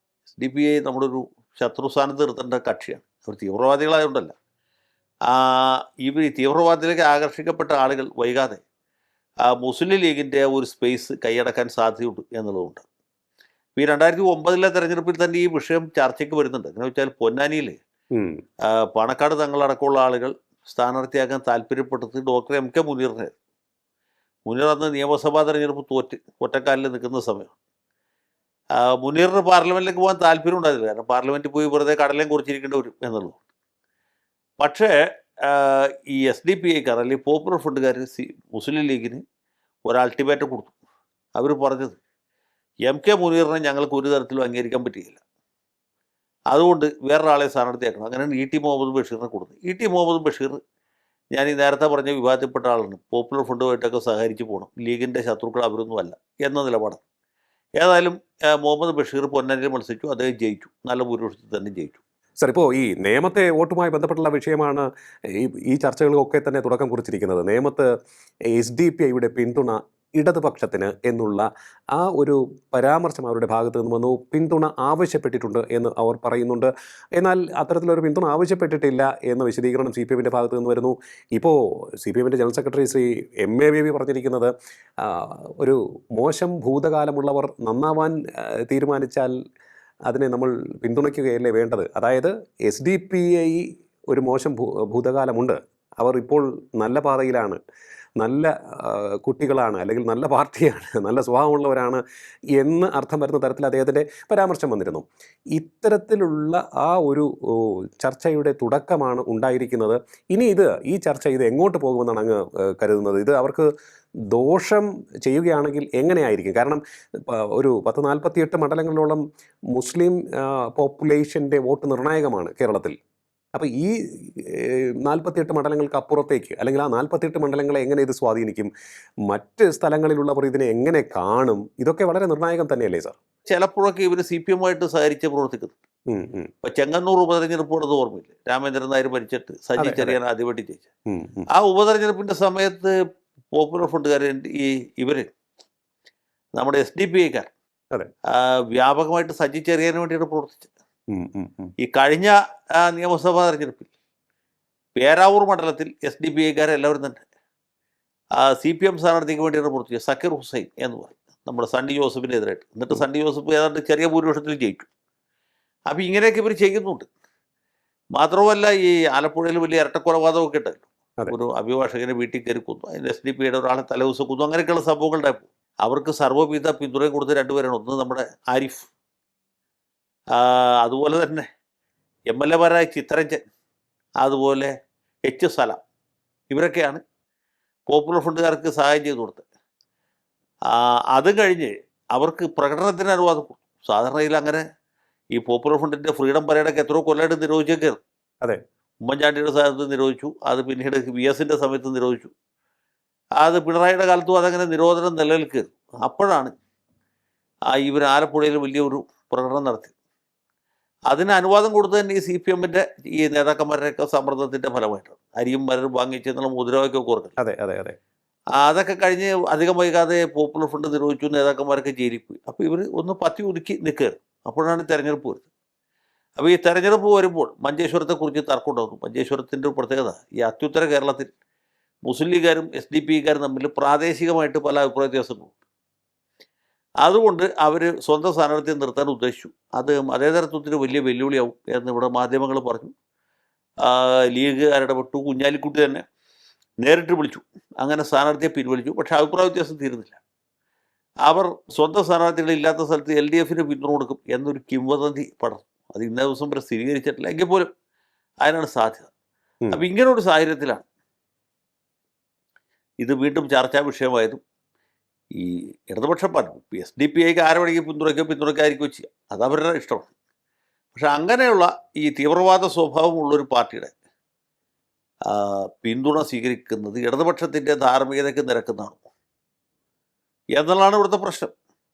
SDP നമ്മളൊരു ശത്രു സ്ഥാനത്ത് നിർത്തേണ്ട കക്ഷിയാണ്. അവർ തീവ്രവാദികളായതുകൊണ്ടല്ല. ഇവർ തീവ്രവാദത്തിലേക്ക് ആകർഷിക്കപ്പെട്ട ആളുകൾ വൈകാതെ മുസ്ലിം ലീഗിൻ്റെ ഒരു സ്പേസ് കൈയടക്കാൻ സാധ്യതയുണ്ട് എന്നുള്ളതുകൊണ്ട് ഈ 2009 തെരഞ്ഞെടുപ്പിൽ തന്നെ ഈ വിഷയം ചർച്ചയ്ക്ക് വരുന്നുണ്ട്. എങ്ങനെ വെച്ചാൽ പൊന്നാനിയിൽ പാണക്കാട് തങ്ങളടക്കമുള്ള ആളുകൾ സ്ഥാനാർത്ഥിയാക്കാൻ താല്പര്യപ്പെട്ടത് ഡോക്ടർ MK മുനീറിനെ. മുനീർ അന്ന് നിയമസഭാ തെരഞ്ഞെടുപ്പ് തോറ്റ് ഒറ്റക്കാലിൽ നിൽക്കുന്ന സമയം. മുനീറിന് പാർലമെൻറ്റിലേക്ക് പോകാൻ താല്പര്യം ഉണ്ടായിരുന്നില്ല. കാരണം പാർലമെൻറ്റിൽ പോയി വെറുതെ കടലേം കുറിച്ചിരിക്കേണ്ടി വരും എന്നുള്ളത്. പക്ഷേ ഈ SDP അല്ലെങ്കിൽ പോപ്പുലർ ഫ്രണ്ടുകാർ മുസ്ലിം ലീഗിന് ഒരു അൾട്ടിമേറ്റം കൊടുത്തു. അവർ പറഞ്ഞത് MK മുനീറിനെ ഞങ്ങൾക്ക് ഒരു തരത്തിലും അംഗീകരിക്കാൻ പറ്റുകയില്ല, അതുകൊണ്ട് വേറൊരാളെ സ്ഥാനാർത്ഥിയാക്കണം. അങ്ങനെയാണ് ET മുഹമ്മദ് ബഷീറിനെ കൊടുത്തത്. ET മുഹമ്മദ് ബഷീർ ഞാൻ ഈ നേരത്തെ പറഞ്ഞ വിവാദത്തിൽപ്പെട്ട ആളാണ്. പോപ്പുലർ ഫ്രണ്ടുമായിട്ടൊക്കെ സഹകരിച്ച് പോകണം, ലീഗിൻ്റെ ശത്രുക്കൾ അവരൊന്നുമല്ല എന്ന നിലപാടാണ്. ഏതായാലും മുഹമ്മദ് ബഷീർ പൊന്നാനിയിൽ മത്സരിച്ചു, അദ്ദേഹം ജയിച്ചു, നല്ല ഭൂരിപക്ഷത്തിൽ തന്നെ ജയിച്ചു. സർ, ഇപ്പോൾ ഈ നേമത്തെ വോട്ടുമായി ബന്ധപ്പെട്ടുള്ള വിഷയമാണ് ഈ ചർച്ചകൾക്കൊക്കെ തന്നെ തുടക്കം കുറിച്ചിരിക്കുന്നത്. നേമത്ത് SDPIയുടെ പിന്തുണ ഇടതുപക്ഷത്തിന് എന്നുള്ള ആ ഒരു പരാമർശം അവരുടെ ഭാഗത്ത് നിന്ന് വന്നു. പിന്തുണ ആവശ്യപ്പെട്ടിട്ടുണ്ട് എന്ന് അവർ പറയുന്നുണ്ട്. എന്നാൽ അത്തരത്തിലൊരു പിന്തുണ ആവശ്യപ്പെട്ടിട്ടില്ല എന്ന വിശദീകരണം CPMൻ്റെ ഭാഗത്ത് നിന്ന് വരുന്നു. ഇപ്പോൾ CPMൻ്റെ general secretary Shri MA Baby പറഞ്ഞിരിക്കുന്നത് ഒരു മോശം ഭൂതകാലമുള്ളവർ നന്നാവാൻ തീരുമാനിച്ചാൽ അതിനെ നമ്മൾ പിന്തുണയ്ക്കുകയല്ലേ വേണ്ടത്. അതായത് SDPI ഒരു മോശം ഭൂതകാലമുണ്ട്, അവർ ഇപ്പോൾ നല്ല പാതയിലാണ്, നല്ല കുട്ടികളാണ്, അല്ലെങ്കിൽ നല്ല പാർട്ടിയാണ്, നല്ല സ്വഭാവമുള്ളവരാണ് എന്ന് അർത്ഥം വരുന്ന തരത്തിൽ അദ്ദേഹത്തിൻ്റെ പരാമർശം വന്നിരുന്നു. ഇത്തരത്തിലുള്ള ആ ഒരു ചർച്ചയുടെ തുടക്കമാണ് ഉണ്ടായിരിക്കുന്നത്. ഇനി ഈ ചർച്ച എങ്ങോട്ട് പോകുമെന്നാണ് അങ്ങ് കരുതുന്നത്? ഇത് അവർക്ക് ദോഷം ചെയ്യുകയാണെങ്കിൽ എങ്ങനെയായിരിക്കും? കാരണം ഒരു 10-48 മണ്ഡലങ്ങളിലോളം മുസ്ലിം പോപ്പുലേഷൻ്റെ വോട്ട് നിർണായകമാണ് കേരളത്തിൽ. അപ്പോൾ ഈ 48 മണ്ഡലങ്ങൾക്ക് അപ്പുറത്തേക്ക്, അല്ലെങ്കിൽ ആ 48 മണ്ഡലങ്ങളെ എങ്ങനെ ഇത് സ്വാധീനിക്കും? മറ്റ് സ്ഥലങ്ങളിലുള്ളവർ ഇതിനെ എങ്ങനെ കാണും? ഇതൊക്കെ വളരെ നിർണായകം തന്നെയല്ലേ സാർ? ചിലപ്പോഴൊക്കെ ഇവർ CPMമായിട്ട് സഹകരിച്ച് പ്രവർത്തിക്കുന്നു. ഇപ്പൊ ചെങ്ങന്നൂർ ഉപതെരഞ്ഞെടുപ്പോടത് ഓർമ്മയില്ല, രാമേന്ദ്രൻ നായർ ഭരിച്ചിട്ട് സജി ചെറിയാൻ ആദ്യമായിട്ട് ജയിച്ച ആ ഉപതെരഞ്ഞെടുപ്പിന്റെ സമയത്ത് പോപ്പുലർ ഫ്രണ്ടുകാരൻ ഇവര് നമ്മുടെ SDPIക്കാർ വ്യാപകമായിട്ട് സജി ചെറിയാൻ വേണ്ടിയിട്ട് പ്രവർത്തിച്ചത്. ഈ കഴിഞ്ഞ നിയമസഭാ തെരഞ്ഞെടുപ്പിൽ പേരാവൂർ മണ്ഡലത്തിൽ SDPIക്കാരെല്ലാവരും തന്നെ CPM സ്ഥാനാർത്ഥിക്ക് വേണ്ടിയിട്ട് പ്രവർത്തിച്ചത് സക്കീർ ഹുസൈൻ എന്ന് പറയും, നമ്മുടെ സണ്ണി ജോസഫിനെതിരായിട്ട്. എന്നിട്ട് സണ്ണി ജോസഫ് ഏതാണ്ട് ചെറിയ ഭൂരിപക്ഷത്തിൽ ജയിച്ചു. അപ്പം ഇങ്ങനെയൊക്കെ ഇവർ ചെയ്യുന്നുണ്ട്. മാത്രമല്ല ഈ ആലപ്പുഴയിൽ വലിയ ഇരട്ടക്കൊലപാതകമൊക്കെ ഉണ്ടല്ലോ, ഒരു അഭിഭാഷകനെ വീട്ടിൽ കയറി കൊന്നു, അതിന് SDPIയുടെ ഒരാളെ തലേദിവസം കൊന്നു, അങ്ങനെയൊക്കെയുള്ള സംഭവങ്ങൾ ഉണ്ടായപ്പോൾ അവർക്ക് സർവ്വവിധ പിന്തുണയും കൊടുത്ത് രണ്ടുപേരാണ്. ഒന്ന് നമ്മുടെ ആരിഫ്, അതുപോലെ തന്നെ MLA-മാരായ ചിത്തരഞ്ജൻ, അതുപോലെ H. സലാം, ഇവരൊക്കെയാണ് പോപ്പുലർ ഫ്രണ്ടുകാർക്ക് സഹായം ചെയ്തു കൊടുത്തത്. അതും കഴിഞ്ഞ് അവർക്ക് പ്രകടനത്തിന് അനുവാദം കൊടുത്തു. സാധാരണയിൽ അങ്ങനെ ഈ പോപ്പുലർ ഫ്രണ്ടിൻ്റെ ഫ്രീഡം പരേഡൊക്കെ എത്രയോ കൊല്ലമായിട്ട് നിരോധിച്ചൊക്കെയാണ്. അതെ, ഉമ്മൻചാണ്ടിയുടെ സമയത്ത് നിരോധിച്ചു, അത് പിന്നീട് VS-ൻ്റെ സമയത്ത് നിരോധിച്ചു, അത് പിണറായിയുടെ കാലത്തും അതങ്ങനെ നിരോധനം നിലനിൽക്കുകയാണ്. അപ്പോഴാണ് ഇവർ ആലപ്പുഴയിൽ വലിയൊരു പ്രകടനം നടത്തി. അതിന് അനുവാദം കൊടുത്തത് തന്നെ ഈ CPMൻ്റെ ഈ നേതാക്കന്മാരുടെയൊക്കെ സമ്മർദ്ദത്തിൻ്റെ ഫലമായിട്ടാണ്. അരിയും മരവും വാങ്ങിച്ചെന്നുള്ള മുദ്രാവാക്യമൊക്കെ ഓർക്കണം. അതെ അതെ അതെ അതൊക്കെ കഴിഞ്ഞ് അധികം വൈകാതെ പോപ്പുലർ ഫ്രണ്ട് നിരോധിച്ചു, നേതാക്കന്മാരൊക്കെ ജയിലിൽ പോയി. അപ്പോൾ ഇവർ ഒന്ന് പത്തി ഒതുക്കി നിൽക്കുകയാണ്. അപ്പോഴാണ് തെരഞ്ഞെടുപ്പ് വരുന്നത്. അപ്പോൾ ഈ തെരഞ്ഞെടുപ്പ് വരുമ്പോൾ മഞ്ചേശ്വരത്തെക്കുറിച്ച് തർക്കം ഉണ്ടാകുന്നു. മഞ്ചേശ്വരത്തിൻ്റെ ഒരു പ്രത്യേകത, ഈ അത്യുത്തര കേരളത്തിൽ മുസ്ലിം ലീഗുകാരും SDPIക്കാരും തമ്മിൽ പ്രാദേശികമായിട്ട് പല അഭിപ്രായ വ്യത്യാസങ്ങളുണ്ട്. അതുകൊണ്ട് അവർ സ്വന്തം സ്ഥാനാർത്ഥിയെ നിർത്താൻ ഉദ്ദേശിച്ചു. അത് മതേതരത്വത്തിന് വലിയ വെല്ലുവിളിയാവും എന്ന് ഇവിടെ മാധ്യമങ്ങൾ പറഞ്ഞു. ലീഗുകാരുടെ ഇടപെട്ടു, കുഞ്ഞാലിക്കുട്ടി തന്നെ നേരിട്ട് വിളിച്ചു, അങ്ങനെ സ്ഥാനാർത്ഥിയെ പിൻവലിച്ചു. പക്ഷേ അഭിപ്രായ വ്യത്യാസം തീരുന്നില്ല. അവർ സ്വന്തം സ്ഥാനാർത്ഥികളില്ലാത്ത സ്ഥലത്ത് LDF-ന് പിന്തുണ കൊടുക്കും എന്നൊരു കിംവദന്തി പടർന്നു. അത് ഇന്നേ ദിവസം വരെ സ്ഥിരീകരിച്ചിട്ടില്ല, എങ്കിൽ പോലും അതിനാണ് സാധ്യത. അപ്പം ഇങ്ങനൊരു സാഹചര്യത്തിലാണ് ഇത് വീണ്ടും ചർച്ചാ വിഷയമായതും. ഈ ഇടതുപക്ഷ പാർട്ടി SDPIക്ക് ആരെ വേണമെങ്കിൽ പിന്തുണയ്ക്കാതിരിക്കുകയോ ചെയ്യാം, അത് അവരുടെ ഇഷ്ടമാണ്. പക്ഷെ അങ്ങനെയുള്ള ഈ തീവ്രവാദ സ്വഭാവമുള്ളൊരു പാർട്ടിയുടെ പിന്തുണ സ്വീകരിക്കുന്നത് ഇടതുപക്ഷത്തിൻ്റെ ധാർമ്മികതയ്ക്ക് നിരക്കുന്നതാണ് എന്നുള്ളതാണ് ഇവിടുത്തെ പ്രശ്നം.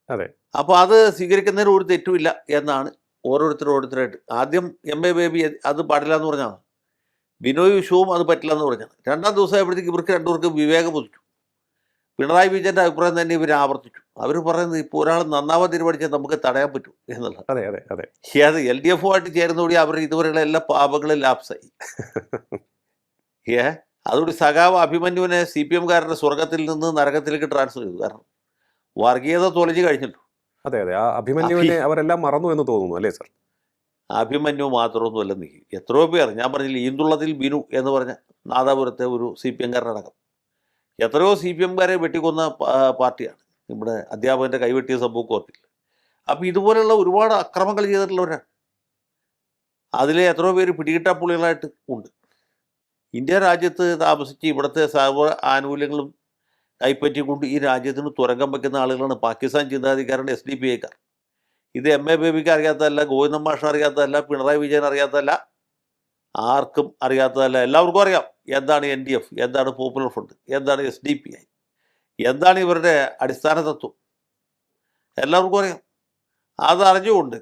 അതെ, അപ്പോൾ അത് സ്വീകരിക്കുന്നതിന് ഒരു തെറ്റുമില്ല എന്നാണ് ഓരോരുത്തരായിട്ട്. ആദ്യം MA ബേബി അത് പാടില്ല എന്ന് പറഞ്ഞാണ്, ബിനോയ് വിശ്വവും അത് പറ്റില്ല എന്ന് പറഞ്ഞാണ്. രണ്ടാം ദിവസമായപ്പോഴത്തേക്ക് ഇവർക്ക് രണ്ടുപേർക്കും വിവേകം ഉദിച്ചു. പിണറായി വിജയൻ്റെ അഭിപ്രായം തന്നെ ഇവർ ആവർത്തിച്ചു. അവർ പറയുന്നത് ഇപ്പോൾ ഒരാൾ നന്നാവാൻ തീരുമാനിച്ചാൽ നമുക്ക് തടയാൻ പറ്റും എന്നുള്ളത്. അതെ അതെ അതെ അത് LDF-ഉമായിട്ട് ചേരുന്നതോടെ അവർ ഇതുവരെയുള്ള എല്ലാ പാപങ്ങളും ലാപ്സായി. അതുകൂടി സഖാവ് അഭിമന്യുവിനെ CPM-കാരുടെ സ്വർഗത്തിൽ നിന്ന് നരകത്തിലേക്ക് ട്രാൻസ്ഫർ ചെയ്തു. കാരണം വർഗീയത തൊലഞ്ഞു കഴിഞ്ഞല്ലോ. അതെ അതെ ആ അഭിമന്യുവിനെ അവരെല്ലാം മറന്നു എന്ന് തോന്നുന്നു, അല്ലേ സർ? അഭിമന്യു മാത്രമൊന്നുമല്ല, നീ എത്രയോ പേർ, ഞാൻ പറഞ്ഞില്ല, ഈന്തുള്ളത്തിൽ ബിനു എന്ന് പറഞ്ഞ നാദാപുരത്തെ ഒരു CPM-കാരനടക്കം എത്രയോ CPM-കാരെ വെട്ടിക്കൊന്ന പാർട്ടിയാണ്. ഇവിടെ അധ്യാപകൻ്റെ കൈവെട്ടിയ സംഭവം ഓർക്കില്ല. അപ്പോൾ ഇതുപോലെയുള്ള ഒരുപാട് അക്രമങ്ങൾ ചെയ്തിട്ടുള്ളവരാണ്. അതിലെ എത്രയോ പേര് പിടികിട്ടാപ്പുള്ളികളായിട്ട് ഉണ്ട്. ഇന്ത്യ രാജ്യത്ത് താമസിച്ച് ഇവിടുത്തെ സർവ്വ ആനുകൂല്യങ്ങളും കൈപ്പറ്റിക്കൊണ്ട് ഈ രാജ്യത്തിന് തുരങ്കം വയ്ക്കുന്ന ആളുകളാണ് പാകിസ്ഥാൻ ചിന്താധികാരുടെ SDPIക്കാർ. ഇത് MA ബേബിക്ക് അറിയാത്തതല്ല, ഗോവിന്ദൻ മാഷിന് അറിയാത്തതല്ല, പിണറായി വിജയൻ അറിയാത്തതല്ല, ആർക്കും അറിയാത്തതല്ല, എല്ലാവർക്കും അറിയാം എന്താണ് NDF, എന്താണ് പോപ്പുലർ ഫ്രണ്ട്, എന്താണ് SDPI, എന്താണ് ഇവരുടെ അടിസ്ഥാന തത്വം, എല്ലാവർക്കും അറിയാം. അതറിഞ്ഞുകൊണ്ട്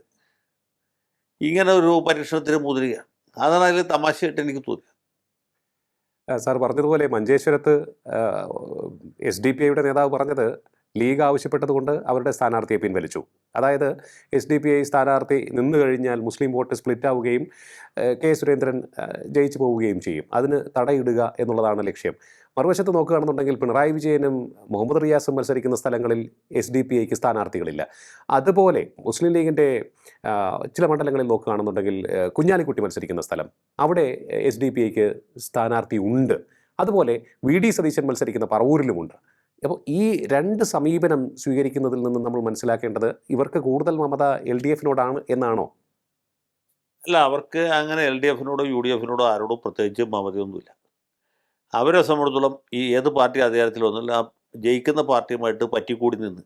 ഇങ്ങനെ ഒരു പരീക്ഷണത്തിന് മുതിരുകയാണ്. അതാണ് അതിൽ തമാശയായിട്ട് എനിക്ക് തോന്നി. സാർ പറഞ്ഞതുപോലെ മഞ്ചേശ്വരത്ത് SDPIയുടെ നേതാവ് പറഞ്ഞത് ലീഗ് ആവശ്യപ്പെട്ടതുകൊണ്ട് അവരുടെ സ്ഥാനാർത്ഥിയെ പിൻവലിച്ചു. അതായത് SDPI സ്ഥാനാർത്ഥി നിന്നു കഴിഞ്ഞാൽ മുസ്ലിം വോട്ട് സ്പ്ലിറ്റ് ആവുകയും കെ സുരേന്ദ്രൻ ജയിച്ചു പോവുകയും ചെയ്യും. അതിന് തടയിടുക എന്നുള്ളതാണ് ലക്ഷ്യം. മറുവശത്ത് നോക്കുകയാണെന്നുണ്ടെങ്കിൽ പിണറായി വിജയനും മുഹമ്മദ് റിയാസും മത്സരിക്കുന്ന സ്ഥലങ്ങളിൽ SDPIക്ക് സ്ഥാനാർത്ഥികളില്ല. അതുപോലെ മുസ്ലിം ലീഗിൻ്റെ ചില മണ്ഡലങ്ങളിൽ നോക്കുകയാണെന്നുണ്ടെങ്കിൽ കുഞ്ഞാലിക്കുട്ടി മത്സരിക്കുന്ന സ്ഥലം, അവിടെ SDPIക്ക് സ്ഥാനാർത്ഥി ഉണ്ട്. അതുപോലെ VD സതീശൻ മത്സരിക്കുന്ന പറവൂരിലുമുണ്ട്. അപ്പോൾ ഈ രണ്ട് സമീപനം സ്വീകരിക്കുന്നതിൽ നിന്നും നമ്മൾ മനസ്സിലാക്കേണ്ടത് ഇവർക്ക് കൂടുതൽ മമത LDFിനോടാണ് എന്നാണോ? അല്ല, അവർക്ക് അങ്ങനെ LDFിനോടോ UDFിനോടോ ആരോടും പ്രത്യേകിച്ച് മമതയൊന്നുമില്ല. അവരെ സംബന്ധിച്ചിടത്തോളം ഈ ഏത് പാർട്ടി അധികാരത്തിൽ വന്നില്ല, ജയിക്കുന്ന പാർട്ടിയുമായിട്ട് പറ്റിക്കൂടി നിന്ന്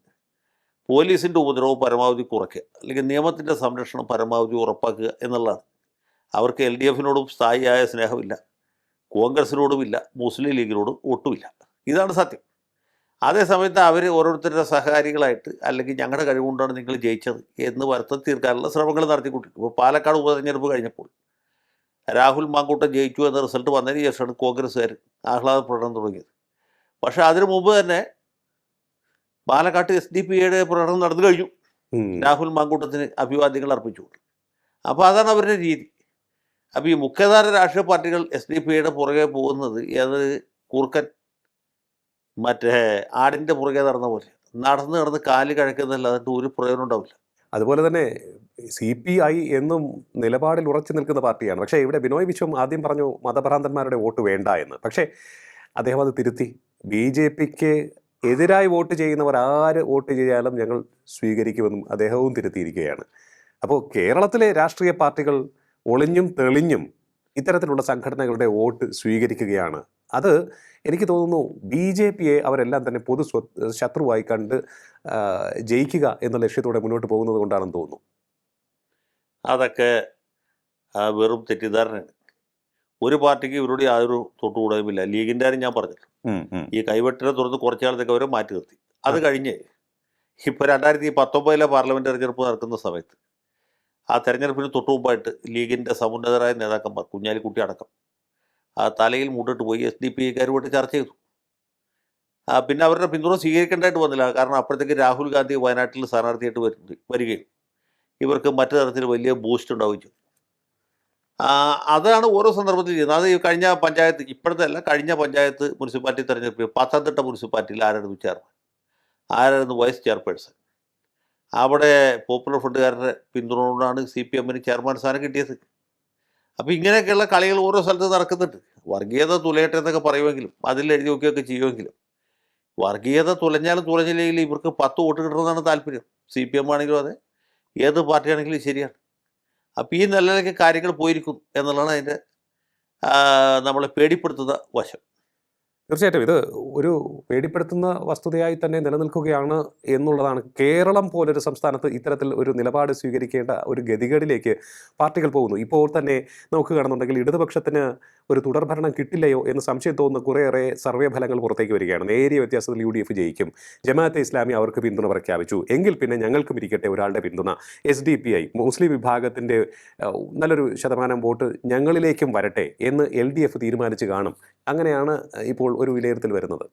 പോലീസിൻ്റെ ഉപദ്രവം പരമാവധി കുറയ്ക്കുക, അല്ലെങ്കിൽ നിയമത്തിൻ്റെ സംരക്ഷണം പരമാവധി ഉറപ്പാക്കുക എന്നുള്ളതാണ്. അവർക്ക് LDFിനോടും സ്ഥായിയായ സ്നേഹമില്ല, കോൺഗ്രസിനോടുമില്ല, മുസ്ലിം ലീഗിനോടും ഒട്ടുമില്ല. ഇതാണ് സത്യം. അതേസമയത്ത് അവർ ഓരോരുത്തരുടെ സഹകാരികളായിട്ട് അല്ലെങ്കിൽ ഞങ്ങളുടെ കഴിവുകൊണ്ടാണ് നിങ്ങൾ ജയിച്ചത് എന്ന് വരുത്തി തീർക്കാനുള്ള ശ്രമങ്ങൾ നടത്തിക്കൊണ്ടിരിക്കും. ഇപ്പോൾ പാലക്കാട് ഉപതെരഞ്ഞെടുപ്പ് കഴിഞ്ഞപ്പോൾ രാഹുൽ മാങ്കൂട്ടം ജയിച്ചു എന്ന റിസൾട്ട് വന്നതിന് ശേഷമാണ് കോൺഗ്രസ്സുകാർ ആഹ്ലാദ പ്രകടനം തുടങ്ങിയത്. പക്ഷേ അതിനു മുമ്പ് തന്നെ പാലക്കാട്ട് SDPIയുടെ പ്രകടനം നടന്നു കഴിഞ്ഞു. രാഹുൽ മാങ്കൂട്ടത്തിന് അഭിവാദ്യങ്ങൾ അർപ്പിച്ചുകൊണ്ട്. അപ്പോൾ അതാണ് അവരുടെ രീതി. അപ്പോൾ ഈ മുഖ്യധാര രാഷ്ട്രീയ പാർട്ടികൾ SDPIയുടെ പുറകെ പോകുന്നത് ഏത് കൂർക്കൻ മറ്റേ ആടിൻ്റെ പുറകെ നടന്ന പോലെ നടന്ന് കാല് കഴിക്കുന്നതല്ലാതെ ഒരു പ്രയോജനം ഉണ്ടാവില്ല. അതുപോലെ തന്നെ CPI എന്നും നിലപാടിൽ ഉറച്ചു നിൽക്കുന്ന പാർട്ടിയാണ്. പക്ഷേ ഇവിടെ ബിനോയ് വിശ്വം ആദ്യം പറഞ്ഞു മതഭ്രാന്തന്മാരുടെ വോട്ട് വേണ്ട എന്ന്. പക്ഷേ അദ്ദേഹം അത് തിരുത്തി. BJPക്ക് എതിരായി വോട്ട് ചെയ്യുന്നവർ ആര് വോട്ട് ചെയ്യാലും ഞങ്ങൾ സ്വീകരിക്കുമെന്നും അദ്ദേഹവും തിരുത്തിയിരിക്കുകയാണ്. അപ്പോൾ കേരളത്തിലെ രാഷ്ട്രീയ പാർട്ടികൾ ഒളിഞ്ഞും തെളിഞ്ഞും ഇത്തരത്തിലുള്ള സംഘടനകളുടെ വോട്ട് സ്വീകരിക്കുകയാണ്. അത് എനിക്ക് തോന്നുന്നു BJPയെ അവരെല്ലാം തന്നെ പൊതു ശത്രുവായി കണ്ട് ജയിക്കുക എന്ന ലക്ഷ്യത്തോടെ മുന്നോട്ട് പോകുന്നത് കൊണ്ടാണെന്ന് തോന്നുന്നു. അതൊക്കെ വെറും തെറ്റിദ്ധാരണയാണ്. ഒരു പാർട്ടിക്ക് ഇവരുടെ യാതൊരു തൊട്ടുകൂടായ്മയില്ല. ലീഗിൻ്റെ കാര്യം ഞാൻ പറഞ്ഞല്ലോ. ഈ കൈവെട്ടിനെ തുറന്ന് കുറച്ച് കാലത്തേക്ക് അവരെ മാറ്റി നിർത്തി. അത് കഴിഞ്ഞ് ഇപ്പോൾ 2019 പാർലമെൻറ്റ് തെരഞ്ഞെടുപ്പ് നടക്കുന്ന സമയത്ത് ആ തെരഞ്ഞെടുപ്പിന് തൊട്ടു മുമ്പായിട്ട് ലീഗിൻ്റെ സമുന്നതരായ നേതാക്കന്മാർ, കുഞ്ഞാലിക്കുട്ടി അടക്കം, ആ തലയിൽ മുട്ടിട്ട് പോയി SDPIക്കാരുമായിട്ട് ചർച്ച ചെയ്തു. പിന്നെ അവരുടെ പിന്തുണ സ്വീകരിക്കേണ്ടതായിട്ട് വന്നില്ല. കാരണം അപ്പോഴത്തേക്ക് രാഹുൽ ഗാന്ധി വയനാട്ടിൽ സ്ഥാനാർത്ഥിയായിട്ട് വരികയും ഇവർക്ക് മറ്റു തരത്തിൽ വലിയ ബൂസ്റ്റ് ഉണ്ടാവുകയും ചെയ്തു. അതാണ് ഓരോ സന്ദർഭത്തിൽ ചെയ്യുന്നത്. അത് കഴിഞ്ഞ പഞ്ചായത്ത്, ഇപ്പോഴത്തെ അല്ല, കഴിഞ്ഞ പഞ്ചായത്ത് മുനിസിപ്പാലിറ്റി തെരഞ്ഞെടുപ്പ് പത്തനംതിട്ട മുനിസിപ്പാലിറ്റിയിൽ ആരായിരുന്നു ചെയർമാൻ, ആരായിരുന്നു വൈസ് ചെയർപേഴ്സൺ? അവിടെ പോപ്പുലർ ഫ്രണ്ടുകാരുടെ പിന്തുണ കൊണ്ടാണ് CPMന് ചെയർമാൻ സ്ഥാനം കിട്ടിയത്. അപ്പോൾ ഇങ്ങനെയൊക്കെയുള്ള കളികൾ ഓരോ സ്ഥലത്ത് നടക്കുന്നുണ്ട്. വർഗീയത തുലയട്ടെ എന്നൊക്കെ പറയുമെങ്കിലും അതിൽ എഴുതി നോക്കിയൊക്കെ ചെയ്യുമെങ്കിലും വർഗീയത തുലഞ്ഞാലും തുലഞ്ഞില്ലെങ്കിലും ഇവർക്ക് 10 വോട്ട് കിട്ടണമെന്നാണ് താല്പര്യം. CPM ആണെങ്കിലും അതെ, ഏത് പാർട്ടിയാണെങ്കിലും ശരിയാണ്. അപ്പോൾ ഈ നിലയിലേക്ക് കാര്യങ്ങൾ പോയിരിക്കും എന്നുള്ളതാണ് അതിൻ്റെ നമ്മളെ പേടിപ്പെടുത്തുന്ന വശം. തീർച്ചയായിട്ടും ഇത് ഒരു പേടിപ്പെടുത്തുന്ന വസ്തുതയായി തന്നെ നിലനിൽക്കുകയാണ് എന്നുള്ളതാണ്. കേരളം പോലൊരു സംസ്ഥാനത്ത് ഇത്തരത്തിൽ ഒരു നിലപാട് സ്വീകരിക്കേണ്ട ഒരു ഗതികേടിലേക്ക് പാർട്ടികൾ പോകുന്നു. ഇപ്പോൾ തന്നെ നോക്കുകയാണെന്നുണ്ടെങ്കിൽ ഇടതുപക്ഷത്തിന് ഒരു തുടർഭരണം കിട്ടില്ലയോ എന്ന് സംശയം തോന്നുന്ന കുറേയേറെ സർവേ ഫലങ്ങൾ പുറത്തേക്ക് വരികയാണ്. നേരിയ വ്യത്യാസത്തിൽ UDF ജയിക്കും, ജമാഅത്തെ ഇസ്ലാമി അവർക്ക് പിന്തുണ പ്രഖ്യാപിച്ചു, എങ്കിൽ പിന്നെ ഞങ്ങൾക്കും ഇരിക്കട്ടെ ഒരാളുടെ പിന്തുണ, SDPI മുസ്ലിം വിഭാഗത്തിൻ്റെ നല്ലൊരു ശതമാനം വോട്ട് ഞങ്ങളിലേക്കും വരട്ടെ എന്ന് LDF തീരുമാനിച്ച് കാണും. അങ്ങനെയാണ് ഇപ്പോൾ ഒരു വിലയിരുത്തൽ വരുന്നത്.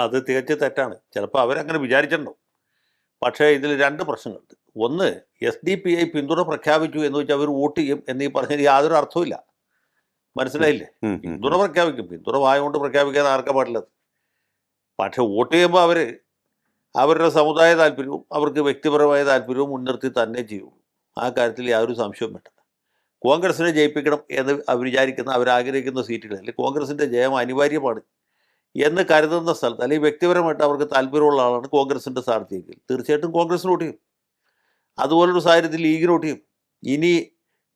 അത് തികച്ചും തെറ്റാണ്. ചിലപ്പോൾ അവരങ്ങനെ വിചാരിച്ചിട്ടുണ്ടാവും. പക്ഷേ ഇതിൽ 2 പ്രശ്നങ്ങളുണ്ട്. ഒന്ന്, SDPI പിന്തുണ പ്രഖ്യാപിച്ചു എന്ന് വെച്ചാൽ അവർ വോട്ട് ചെയ്യും എന്നീ പറഞ്ഞാൽ യാതൊരു അർത്ഥമില്ല. മനസ്സിലായില്ലേ? പിന്തുണ പ്രഖ്യാപിക്കും, പിന്തുണ വായ കൊണ്ട് പ്രഖ്യാപിക്കാൻ ആർക്കാ പാടില്ലത്. പക്ഷെ വോട്ട് ചെയ്യുമ്പോൾ അവർ അവരുടെ സമുദായ താല്പര്യവും അവർക്ക് വ്യക്തിപരമായ താല്പര്യവും മുൻനിർത്തി തന്നെ ചെയ്യുള്ളൂ. ആ കാര്യത്തിൽ യാതൊരു സംശയവും വേണ്ട. കോൺഗ്രസിനെ ജയിപ്പിക്കണം എന്ന് വിചാരിക്കുന്ന, അവരാഗ്രഹിക്കുന്ന സീറ്റുകൾ, അല്ലെങ്കിൽ കോൺഗ്രസിൻ്റെ ജയം അനിവാര്യമാണ് എന്ന് കരുതുന്ന സ്ഥലത്ത്, അല്ലെങ്കിൽ വ്യക്തിപരമായിട്ട് അവർക്ക് താല്പര്യമുള്ള ആളാണ് കോൺഗ്രസിൻ്റെ സ്ഥാനാർത്ഥിയെങ്കിൽ തീർച്ചയായിട്ടും കോൺഗ്രസിന് വോട്ട് ചെയ്യും. അതുപോലൊരു സാഹചര്യത്തിൽ ലീഗിന് വോട്ട് ചെയ്യും. ഇനി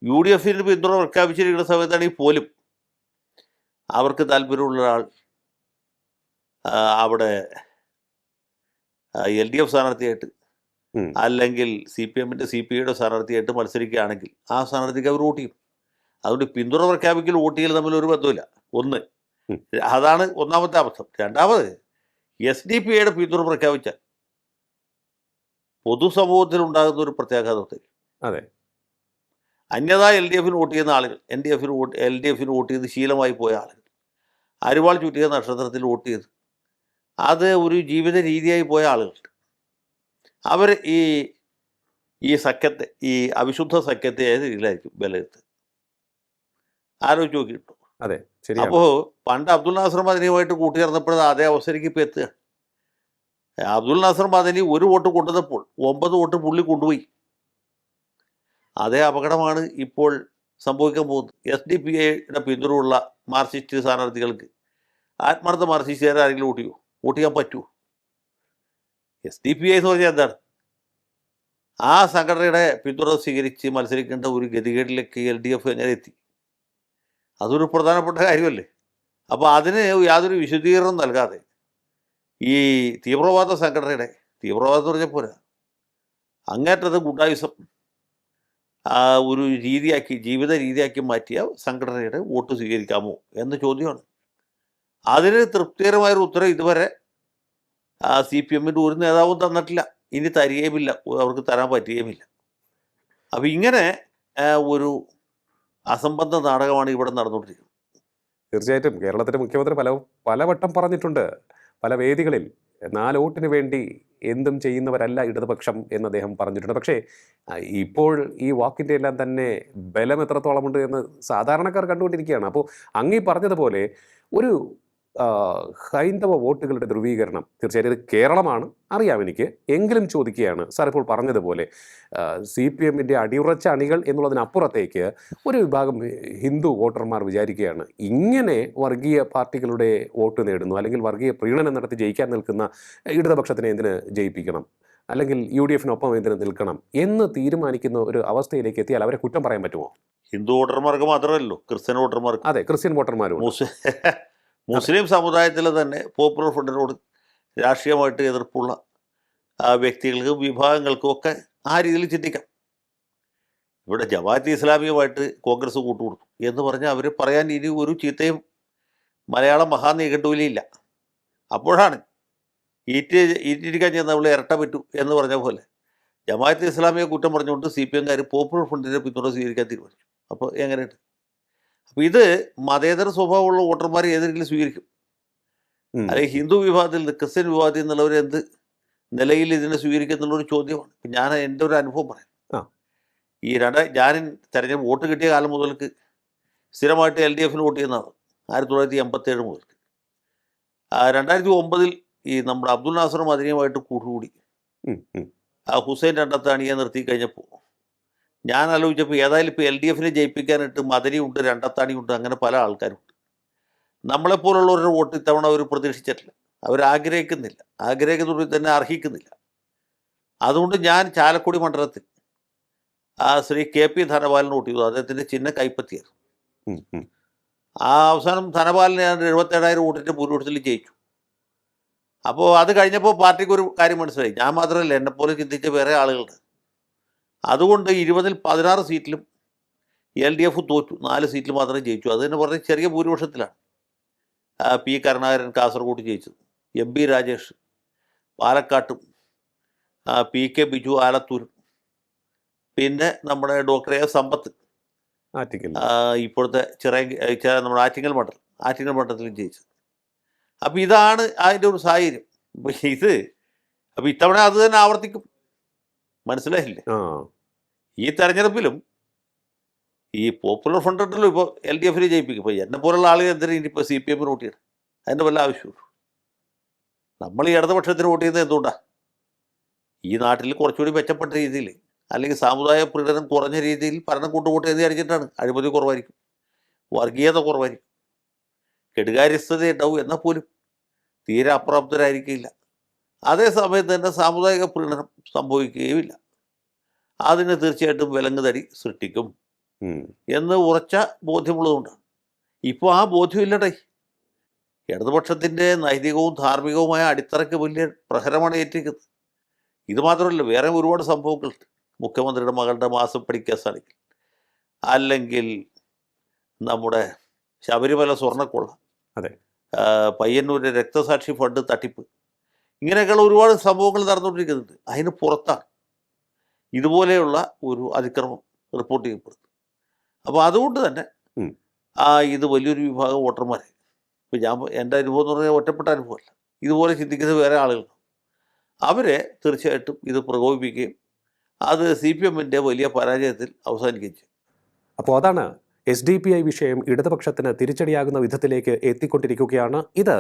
UDFന് പിന്തുണ പ്രഖ്യാപിച്ചിരിക്കുന്ന സമയത്താണെങ്കിൽ പോലും അവർക്ക് താല്പര്യമുള്ള ആൾ അവിടെ LDF സ്ഥാനാർത്ഥിയായിട്ട് അല്ലെങ്കിൽ CPMൻ്റെ CPIയുടെ സ്ഥാനാർത്ഥിയായിട്ട് മത്സരിക്കുകയാണെങ്കിൽ ആ സ്ഥാനാർത്ഥിക്ക് അവർ വോട്ട് ചെയ്യും. അതുകൊണ്ട് പിന്തുണ പ്രഖ്യാപിക്കൽ വോട്ട് ചെയ്യൽ തമ്മിൽ ഒരു ബന്ധമില്ല. ഒന്ന്, ഉം. അതാണ് ഒന്നാമത്തെ അബദ്ധം. രണ്ടാമത്, SDPIയുടെ പിന്തുണ പ്രഖ്യാപിച്ചാൽ പൊതുസമൂഹത്തിൽ ഉണ്ടാകുന്ന ഒരു പ്രത്യാഘാതത്തിൽ അതെ. അന്യതാ LDFന് വോട്ട് ചെയ്യുന്ന ആളുകൾ, LDFന് വോട്ട് ചെയ്ത് ശീലമായി പോയ ആളുകൾ, അരിവാൾ ചുറ്റിയ നക്ഷത്രത്തിൽ വോട്ട് ചെയ്ത് അത് ഒരു ജീവിത രീതിയായി പോയ ആളുകളുണ്ട്. അവർ ഈ സഖ്യത്തെ, ഈ അവിശുദ്ധ സഖ്യത്തെ ഏത് രീതിയിലായിരിക്കും വിലയിരുത്തുക? ആലോചിച്ച് നോക്കിയിട്ടു. അതെ, ശരിയാണ്. അപ്പോൾ പണ്ട് അബ്ദുൽ നാസർ മദനിയുമായിട്ട് കൂട്ടിച്ചേർന്നപ്പോഴത് അതേ അവസ്ഥയിലേക്ക് ഇപ്പോൾ എത്തുകയാണ്. അബ്ദുൽ നാസർ മദനി ഒരു വോട്ട് കൊണ്ടുവന്നപ്പോൾ 9 വോട്ട് പുള്ളി കൊണ്ടുപോയി. അതേ അപകടമാണ് ഇപ്പോൾ സംഭവിക്കാൻ പോകുന്നത്. SDPIയുടെ പിന്തുണയുള്ള മാർക്സിസ്റ്റ് സ്ഥാനാർത്ഥികൾക്ക് ആത്മാർത്ഥ മാർക്സിസ്റ്റുകാരെ ആരെങ്കിലും വോട്ട് ചെയ്യാൻ പറ്റുമോ? SDPI എന്ന് പറഞ്ഞാൽ എന്താണ്? ആ സംഘടനയുടെ പിന്തുണ സ്വീകരിച്ച് മത്സരിക്കേണ്ട ഒരു ഗതികേടിലേക്ക് LDF എങ്ങനെ എത്തി? അതൊരു പ്രധാനപ്പെട്ട കാര്യമല്ലേ. അപ്പോൾ അതിന് യാതൊരു വിശദീകരണം നൽകാതെ ഈ തീവ്രവാദ സംഘടനയുടെ, തീവ്രവാദം എന്ന് പറഞ്ഞാൽ പോരാ, അങ്ങേറ്റത് ഗുണ്ടായുസം ഒരു രീതിയാക്കി, ജീവിത രീതിയാക്കി മാറ്റിയ സംഘടനയുടെ വോട്ട് സ്വീകരിക്കാമോ എന്ന ചോദ്യമാണ്. അതിന് തൃപ്തികരമായൊരു ഉത്തരം ഇതുവരെ CPMൻ്റെ ഒരു നേതാവും തന്നിട്ടില്ല. ഇനി തരികയുമില്ല, അവർക്ക് തരാൻ പറ്റുകയുമില്ല. അപ്പം ഇങ്ങനെ ഒരു അസംബന്ധ നാടകമാണ് ഇവിടെ നടന്നുകൊണ്ടിരിക്കുന്നത്. തീർച്ചയായിട്ടും കേരളത്തിൻ്റെ മുഖ്യമന്ത്രി പലവട്ടം പറഞ്ഞിട്ടുണ്ട്, പല വേദികളിൽ, 4 വോട്ടിന് വേണ്ടി എന്തും ചെയ്യുന്നവരല്ല ഇടതുപക്ഷം എന്ന് അദ്ദേഹം പറഞ്ഞിട്ടുണ്ട്. പക്ഷേ ഇപ്പോൾ ഈ വാക്കിൻ്റെ എല്ലാം തന്നെ ബലം എത്രത്തോളമുണ്ട് എന്ന് സാധാരണക്കാർ കണ്ടുകൊണ്ടിരിക്കുകയാണ്. അപ്പോൾ അങ്ങീ പറഞ്ഞതുപോലെ ഒരു ഹൈന്ദവ വോട്ടുകളുടെ ധ്രുവീകരണം, തീർച്ചയായിട്ടും ഇത് കേരളമാണ്, അറിയാം എനിക്ക്, എങ്കിലും ചോദിക്കുകയാണ്. സാർ ഇപ്പോൾ പറഞ്ഞതുപോലെ CPMൻ്റെ അടിയുറച്ച അണികൾ എന്നുള്ളതിനപ്പുറത്തേക്ക് ഒരു വിഭാഗം ഹിന്ദു വോട്ടർമാർ വിചാരിക്കുകയാണ്, ഇങ്ങനെ വർഗീയ പാർട്ടികളുടെ വോട്ട് നേടുന്നു, അല്ലെങ്കിൽ വർഗീയ പ്രീണനം നടത്തി ജയിക്കാൻ നിൽക്കുന്ന ഇടതുപക്ഷത്തിനെ എന്തിന് ജയിപ്പിക്കണം, അല്ലെങ്കിൽ UDFനൊപ്പം എന്തിന് നിൽക്കണം എന്ന് തീരുമാനിക്കുന്ന ഒരു അവസ്ഥയിലേക്ക് എത്തിയാൽ അവരെ കുറ്റം പറയാൻ പറ്റുമോ? ഹിന്ദു വോട്ടർമാർക്ക് മാത്രമല്ലോ, ക്രിസ്ത്യൻ വോട്ടർമാർക്ക്. അതെ, ക്രിസ്ത്യൻ വോട്ടർമാരും. മുസ്ലിം സമുദായത്തിൽ തന്നെ പോപ്പുലർ ഫ്രണ്ടിനോട് രാഷ്ട്രീയമായിട്ട് എതിർപ്പുള്ള വ്യക്തികൾക്കും വിഭാഗങ്ങൾക്കും ഒക്കെ ആ രീതിയിൽ ചിന്തിക്കാം. ഇവിടെ ജമാഅത്തെ ഇസ്ലാമിയുമായിട്ട് കോൺഗ്രസ് കൂട്ടുകൊടുത്തു എന്ന് പറഞ്ഞാൽ അവർ പറയാൻ ഇനി ഒരു ചീത്തയും മലയാളം മഹാനീകണ്ടൂലിയില്ല. അപ്പോഴാണ് ഈറ്റിരിക്കാൻ ചെന്നവൾ ഇരട്ട പറ്റൂ എന്ന് പറഞ്ഞ പോലെ ജമാഅത്തെ ഇസ്ലാമിയെ കുറ്റം പറഞ്ഞുകൊണ്ട് CPMകാർ പോപ്പുലർ ഫ്രണ്ടിൻ്റെ പിന്തുണ സ്വീകരിക്കാൻ തീരുമാനിച്ചു. അപ്പോൾ എങ്ങനെയുണ്ട്? അപ്പോൾ ഇത് മതേതര സ്വഭാവമുള്ള വോട്ടർമാർ ഏതെങ്കിലും സ്വീകരിക്കും, അല്ലെങ്കിൽ ഹിന്ദു വിഭാഗത്തിൽ നിന്ന് ക്രിസ്ത്യൻ വിഭാഗത്തിൽ നിന്നുള്ളവർ എന്ത് നിലയിൽ ഇതിനെ സ്വീകരിക്കും എന്നുള്ളൊരു ചോദ്യമാണ്. ഇപ്പം ഞാൻ എൻ്റെ ഒരു അനുഭവം പറയാം. ഞാൻ തെരഞ്ഞെടുപ്പ് വോട്ട് കിട്ടിയ കാലം മുതൽക്ക് സ്ഥിരമായിട്ട് LDFന് വോട്ട് ചെയ്യുന്നതാണ്. 1987 മുതൽക്ക്. 2009 ഈ നമ്മുടെ അബ്ദുൽ നാസർ മദനിയുമായിട്ട് കൂട്ടുകൂടി ഹുസൈൻ രണ്ടത്താണിയെ നിർത്തി കഴിഞ്ഞപ്പോൾ ഞാൻ ആലോചിച്ചപ്പോൾ ഏതായാലും ഇപ്പോൾ LDFനെ ജയിപ്പിക്കാനായിട്ട് മദനിയുണ്ട്, രണ്ടത്താണിയുണ്ട്, അങ്ങനെ പല ആൾക്കാരുണ്ട്. നമ്മളെപ്പോലുള്ളവരുടെ വോട്ട് ഇത്തവണ അവർ പ്രതീക്ഷിച്ചിട്ടില്ല, അവർ ആഗ്രഹിക്കുന്നില്ല, തന്നെ അർഹിക്കുന്നില്ല. അതുകൊണ്ട് ഞാൻ ചാലക്കുടി മണ്ഡലത്തിൽ ശ്രീ KP ധനപാലന് വോട്ട് ചെയ്തു. അദ്ദേഹത്തിൻ്റെ ചിഹ്നം കൈപ്പത്തിയായിരുന്നു. അവസാനം ധനപാലന് ഞാൻ 77,000 വോട്ടിൻ്റെ ഭൂരിപക്ഷത്തിൽ ജയിച്ചു. അപ്പോൾ അത് കഴിഞ്ഞപ്പോൾ പാർട്ടിക്ക് ഒരു കാര്യം മനസ്സിലായി, ഞാൻ മാത്രമല്ല, എന്നെപ്പോലെ ചിന്തിച്ച വേറെ ആളുകളുണ്ട്. അതുകൊണ്ട് 20-ൽ 16 സീറ്റിലും LDF തോറ്റു, 4 സീറ്റിൽ മാത്രമേ ജയിച്ചു. അത് തന്നെ പറഞ്ഞ ചെറിയ ഭൂരിപക്ഷത്തിലാണ് P കരുണാകരൻ കാസർഗോഡ് ജയിച്ചത്, MP രാജേഷ് പാലക്കാട്ടും, PK ബിജു ആലത്തൂരും, പിന്നെ നമ്മുടെ ഡോക്ടർ A സമ്പത്ത് ഇപ്പോഴത്തെ നമ്മുടെ ആറ്റിങ്ങൽ മണ്ഡലത്തിലും ജയിച്ചത്. അപ്പോൾ ഇതാണ് അതിൻ്റെ ഒരു സാഹചര്യം. അപ്പോൾ ഇത്തവണ അത് തന്നെ ആവർത്തിക്കും, മനസ്സിലായില്ലേ? ഈ തെരഞ്ഞെടുപ്പിലും ഈ പോപ്പുലർ ഫ്രണ്ട് ഉണ്ടല്ലോ, ഇപ്പോൾ LDFനെ ജയിപ്പിക്കും. ഇപ്പോൾ എന്നെ പോലുള്ള ആളുകൾ എന്തിനാ ഇനിയിപ്പോൾ CPMന് വോട്ട് ചെയ്യണം? അതിൻ്റെ വല്ല ആവശ്യമുള്ളൂ. നമ്മൾ ഈ ഇടതുപക്ഷത്തിന് വോട്ട് ചെയ്യുന്നത് എന്തുകൊണ്ടാണ്? ഈ നാട്ടിൽ കുറച്ചുകൂടി മെച്ചപ്പെട്ട രീതിയിൽ, അല്ലെങ്കിൽ സാമുദായിക പീഡനം കുറഞ്ഞ രീതിയിൽ ഭരണം കൊണ്ടുപോട്ടെ എന്ന് വിചാരിച്ചിട്ടാണ്. അഴിമതി കുറവായിരിക്കും, വർഗീയത കുറവായിരിക്കും, കെടുകാര്യസ്ഥത ഉണ്ടാവും, എന്നാൽ പോലും തീരെ അപ്രാപ്തരായിരിക്കില്ല. അതേ സമയത്ത് തന്നെ സാമുദായിക പീഡനം സംഭവിക്കുകയുമില്ല. അതിന് തീർച്ചയായിട്ടും വിലങ്ങുതടി സൃഷ്ടിക്കും എന്ന് ഉറച്ച ബോധ്യമുള്ളതുകൊണ്ടാണ്. ഇപ്പോൾ ആ ബോധ്യമില്ലടേ. ഇടതുപക്ഷത്തിൻ്റെ നൈതികവും ധാർമ്മികവുമായ അടിത്തറയ്ക്ക് വലിയ പ്രഹരമാണ് ഏറ്റിരിക്കുന്നത്. ഇത് മാത്രമല്ല, വേറെ ഒരുപാട് സംഭവങ്ങളുണ്ട്. മുഖ്യമന്ത്രിയുടെ മകളുടെ മാസം പഠിക്കേസാണെങ്കിൽ, അല്ലെങ്കിൽ നമ്മുടെ ശബരിമല സ്വർണ്ണക്കൊള്ള, അതെ. പയ്യന്നൂരിലെ രക്തസാക്ഷി ഫണ്ട് തട്ടിപ്പ്, ഇങ്ങനെയൊക്കെയുള്ള ഒരുപാട് സംഭവങ്ങൾ നടന്നുകൊണ്ടിരിക്കുന്നുണ്ട്. അതിന് പുറത്താണ് ഇതുപോലെയുള്ള ഒരു അതിക്രമം റിപ്പോർട്ട് ചെയ്യപ്പെടുന്നത്. അപ്പോൾ അതുകൊണ്ട് തന്നെ ഉം. ഇത് വലിയൊരു വിഭാഗം വോട്ടർമാരെ, ഇപ്പോൾ എൻ്റെ അനുഭവം എന്ന് പറഞ്ഞാൽ ഒറ്റപ്പെട്ട അനുഭവമല്ല, ഇതുപോലെ ചിന്തിക്കുന്ന വേറെ ആളുകളുണ്ട്. അവരെ തീർച്ചയായിട്ടും ഇത് പ്രകോപിപ്പിക്കുകയും അത് CPM-ൻ്റെ വലിയ പരാജയത്തിൽ അവസാനിക്കുകയും ചെയ്യും. അപ്പോൾ അതാണ് SDPI വിഷയം ഇടതുപക്ഷത്തിന് തിരിച്ചടിയാകുന്ന വിധത്തിലേക്ക് എത്തിക്കൊണ്ടിരിക്കുകയാണ്. ഇത്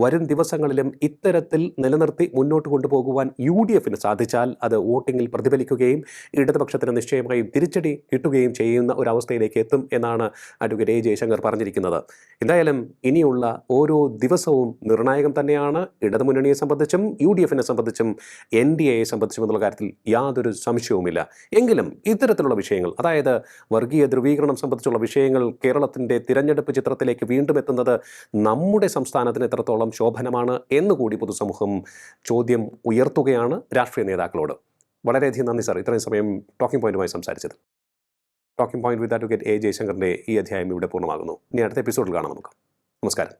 വരും ദിവസങ്ങളിലും ഇത്തരത്തിൽ നിലനിർത്തി മുന്നോട്ട് കൊണ്ടുപോകുവാൻ UDF-ന് സാധിച്ചാൽ അത് വോട്ടിങ്ങിൽ പ്രതിഫലിക്കുകയും ഇടതുപക്ഷത്തിന് നിശ്ചയമായും തിരിച്ചടി കിട്ടുകയും ചെയ്യുന്ന ഒരവസ്ഥയിലേക്ക് എത്തും എന്നാണ് അഡ്വക്കേറ്റ് A. ജയശങ്കർ പറഞ്ഞിരിക്കുന്നത്. എന്തായാലും ഇനിയുള്ള ഓരോ ദിവസവും നിർണായകം തന്നെയാണ്. ഇടതുമുന്നണിയെ സംബന്ധിച്ചും UDF-നെ സംബന്ധിച്ചും NDA-യെ സംബന്ധിച്ചും എന്നുള്ള കാര്യത്തിൽ യാതൊരു സംശയവുമില്ല. എങ്കിലും ഇത്തരത്തിലുള്ള വിഷയങ്ങൾ, അതായത് വർഗീയ ധ്രുവീകരണം സംബന്ധിച്ചുള്ള വിഷയങ്ങൾ കേരളത്തിൻ്റെ തിരഞ്ഞെടുപ്പ് ചിത്രത്തിലേക്ക് വീണ്ടും എത്തുന്നത് നമ്മുടെ സംസ്ഥാനത്തിന് എത്രത്തോളം ശോഭനമാണ് എന്നുകൂടി പൊതുസമൂഹം ചോദ്യം ഉയർത്തുകയാണ് രാഷ്ട്രീയ നേതാക്കളോട്. വളരെയധികം നന്ദി സാർ, ഇത്രയും സമയം ടോക്കിംഗ് പോയിന്റുമായി സംസാരിച്ചത്. Talking point with advocate A. ജയശങ്കറിൻ്റെ ഈ അധ്യായം ഇവിടെ പൂർണ്ണമാകുന്നു. ഇനി അടുത്ത എപ്പിസോഡിൽ കാണാം നമുക്ക്. നമസ്കാരം.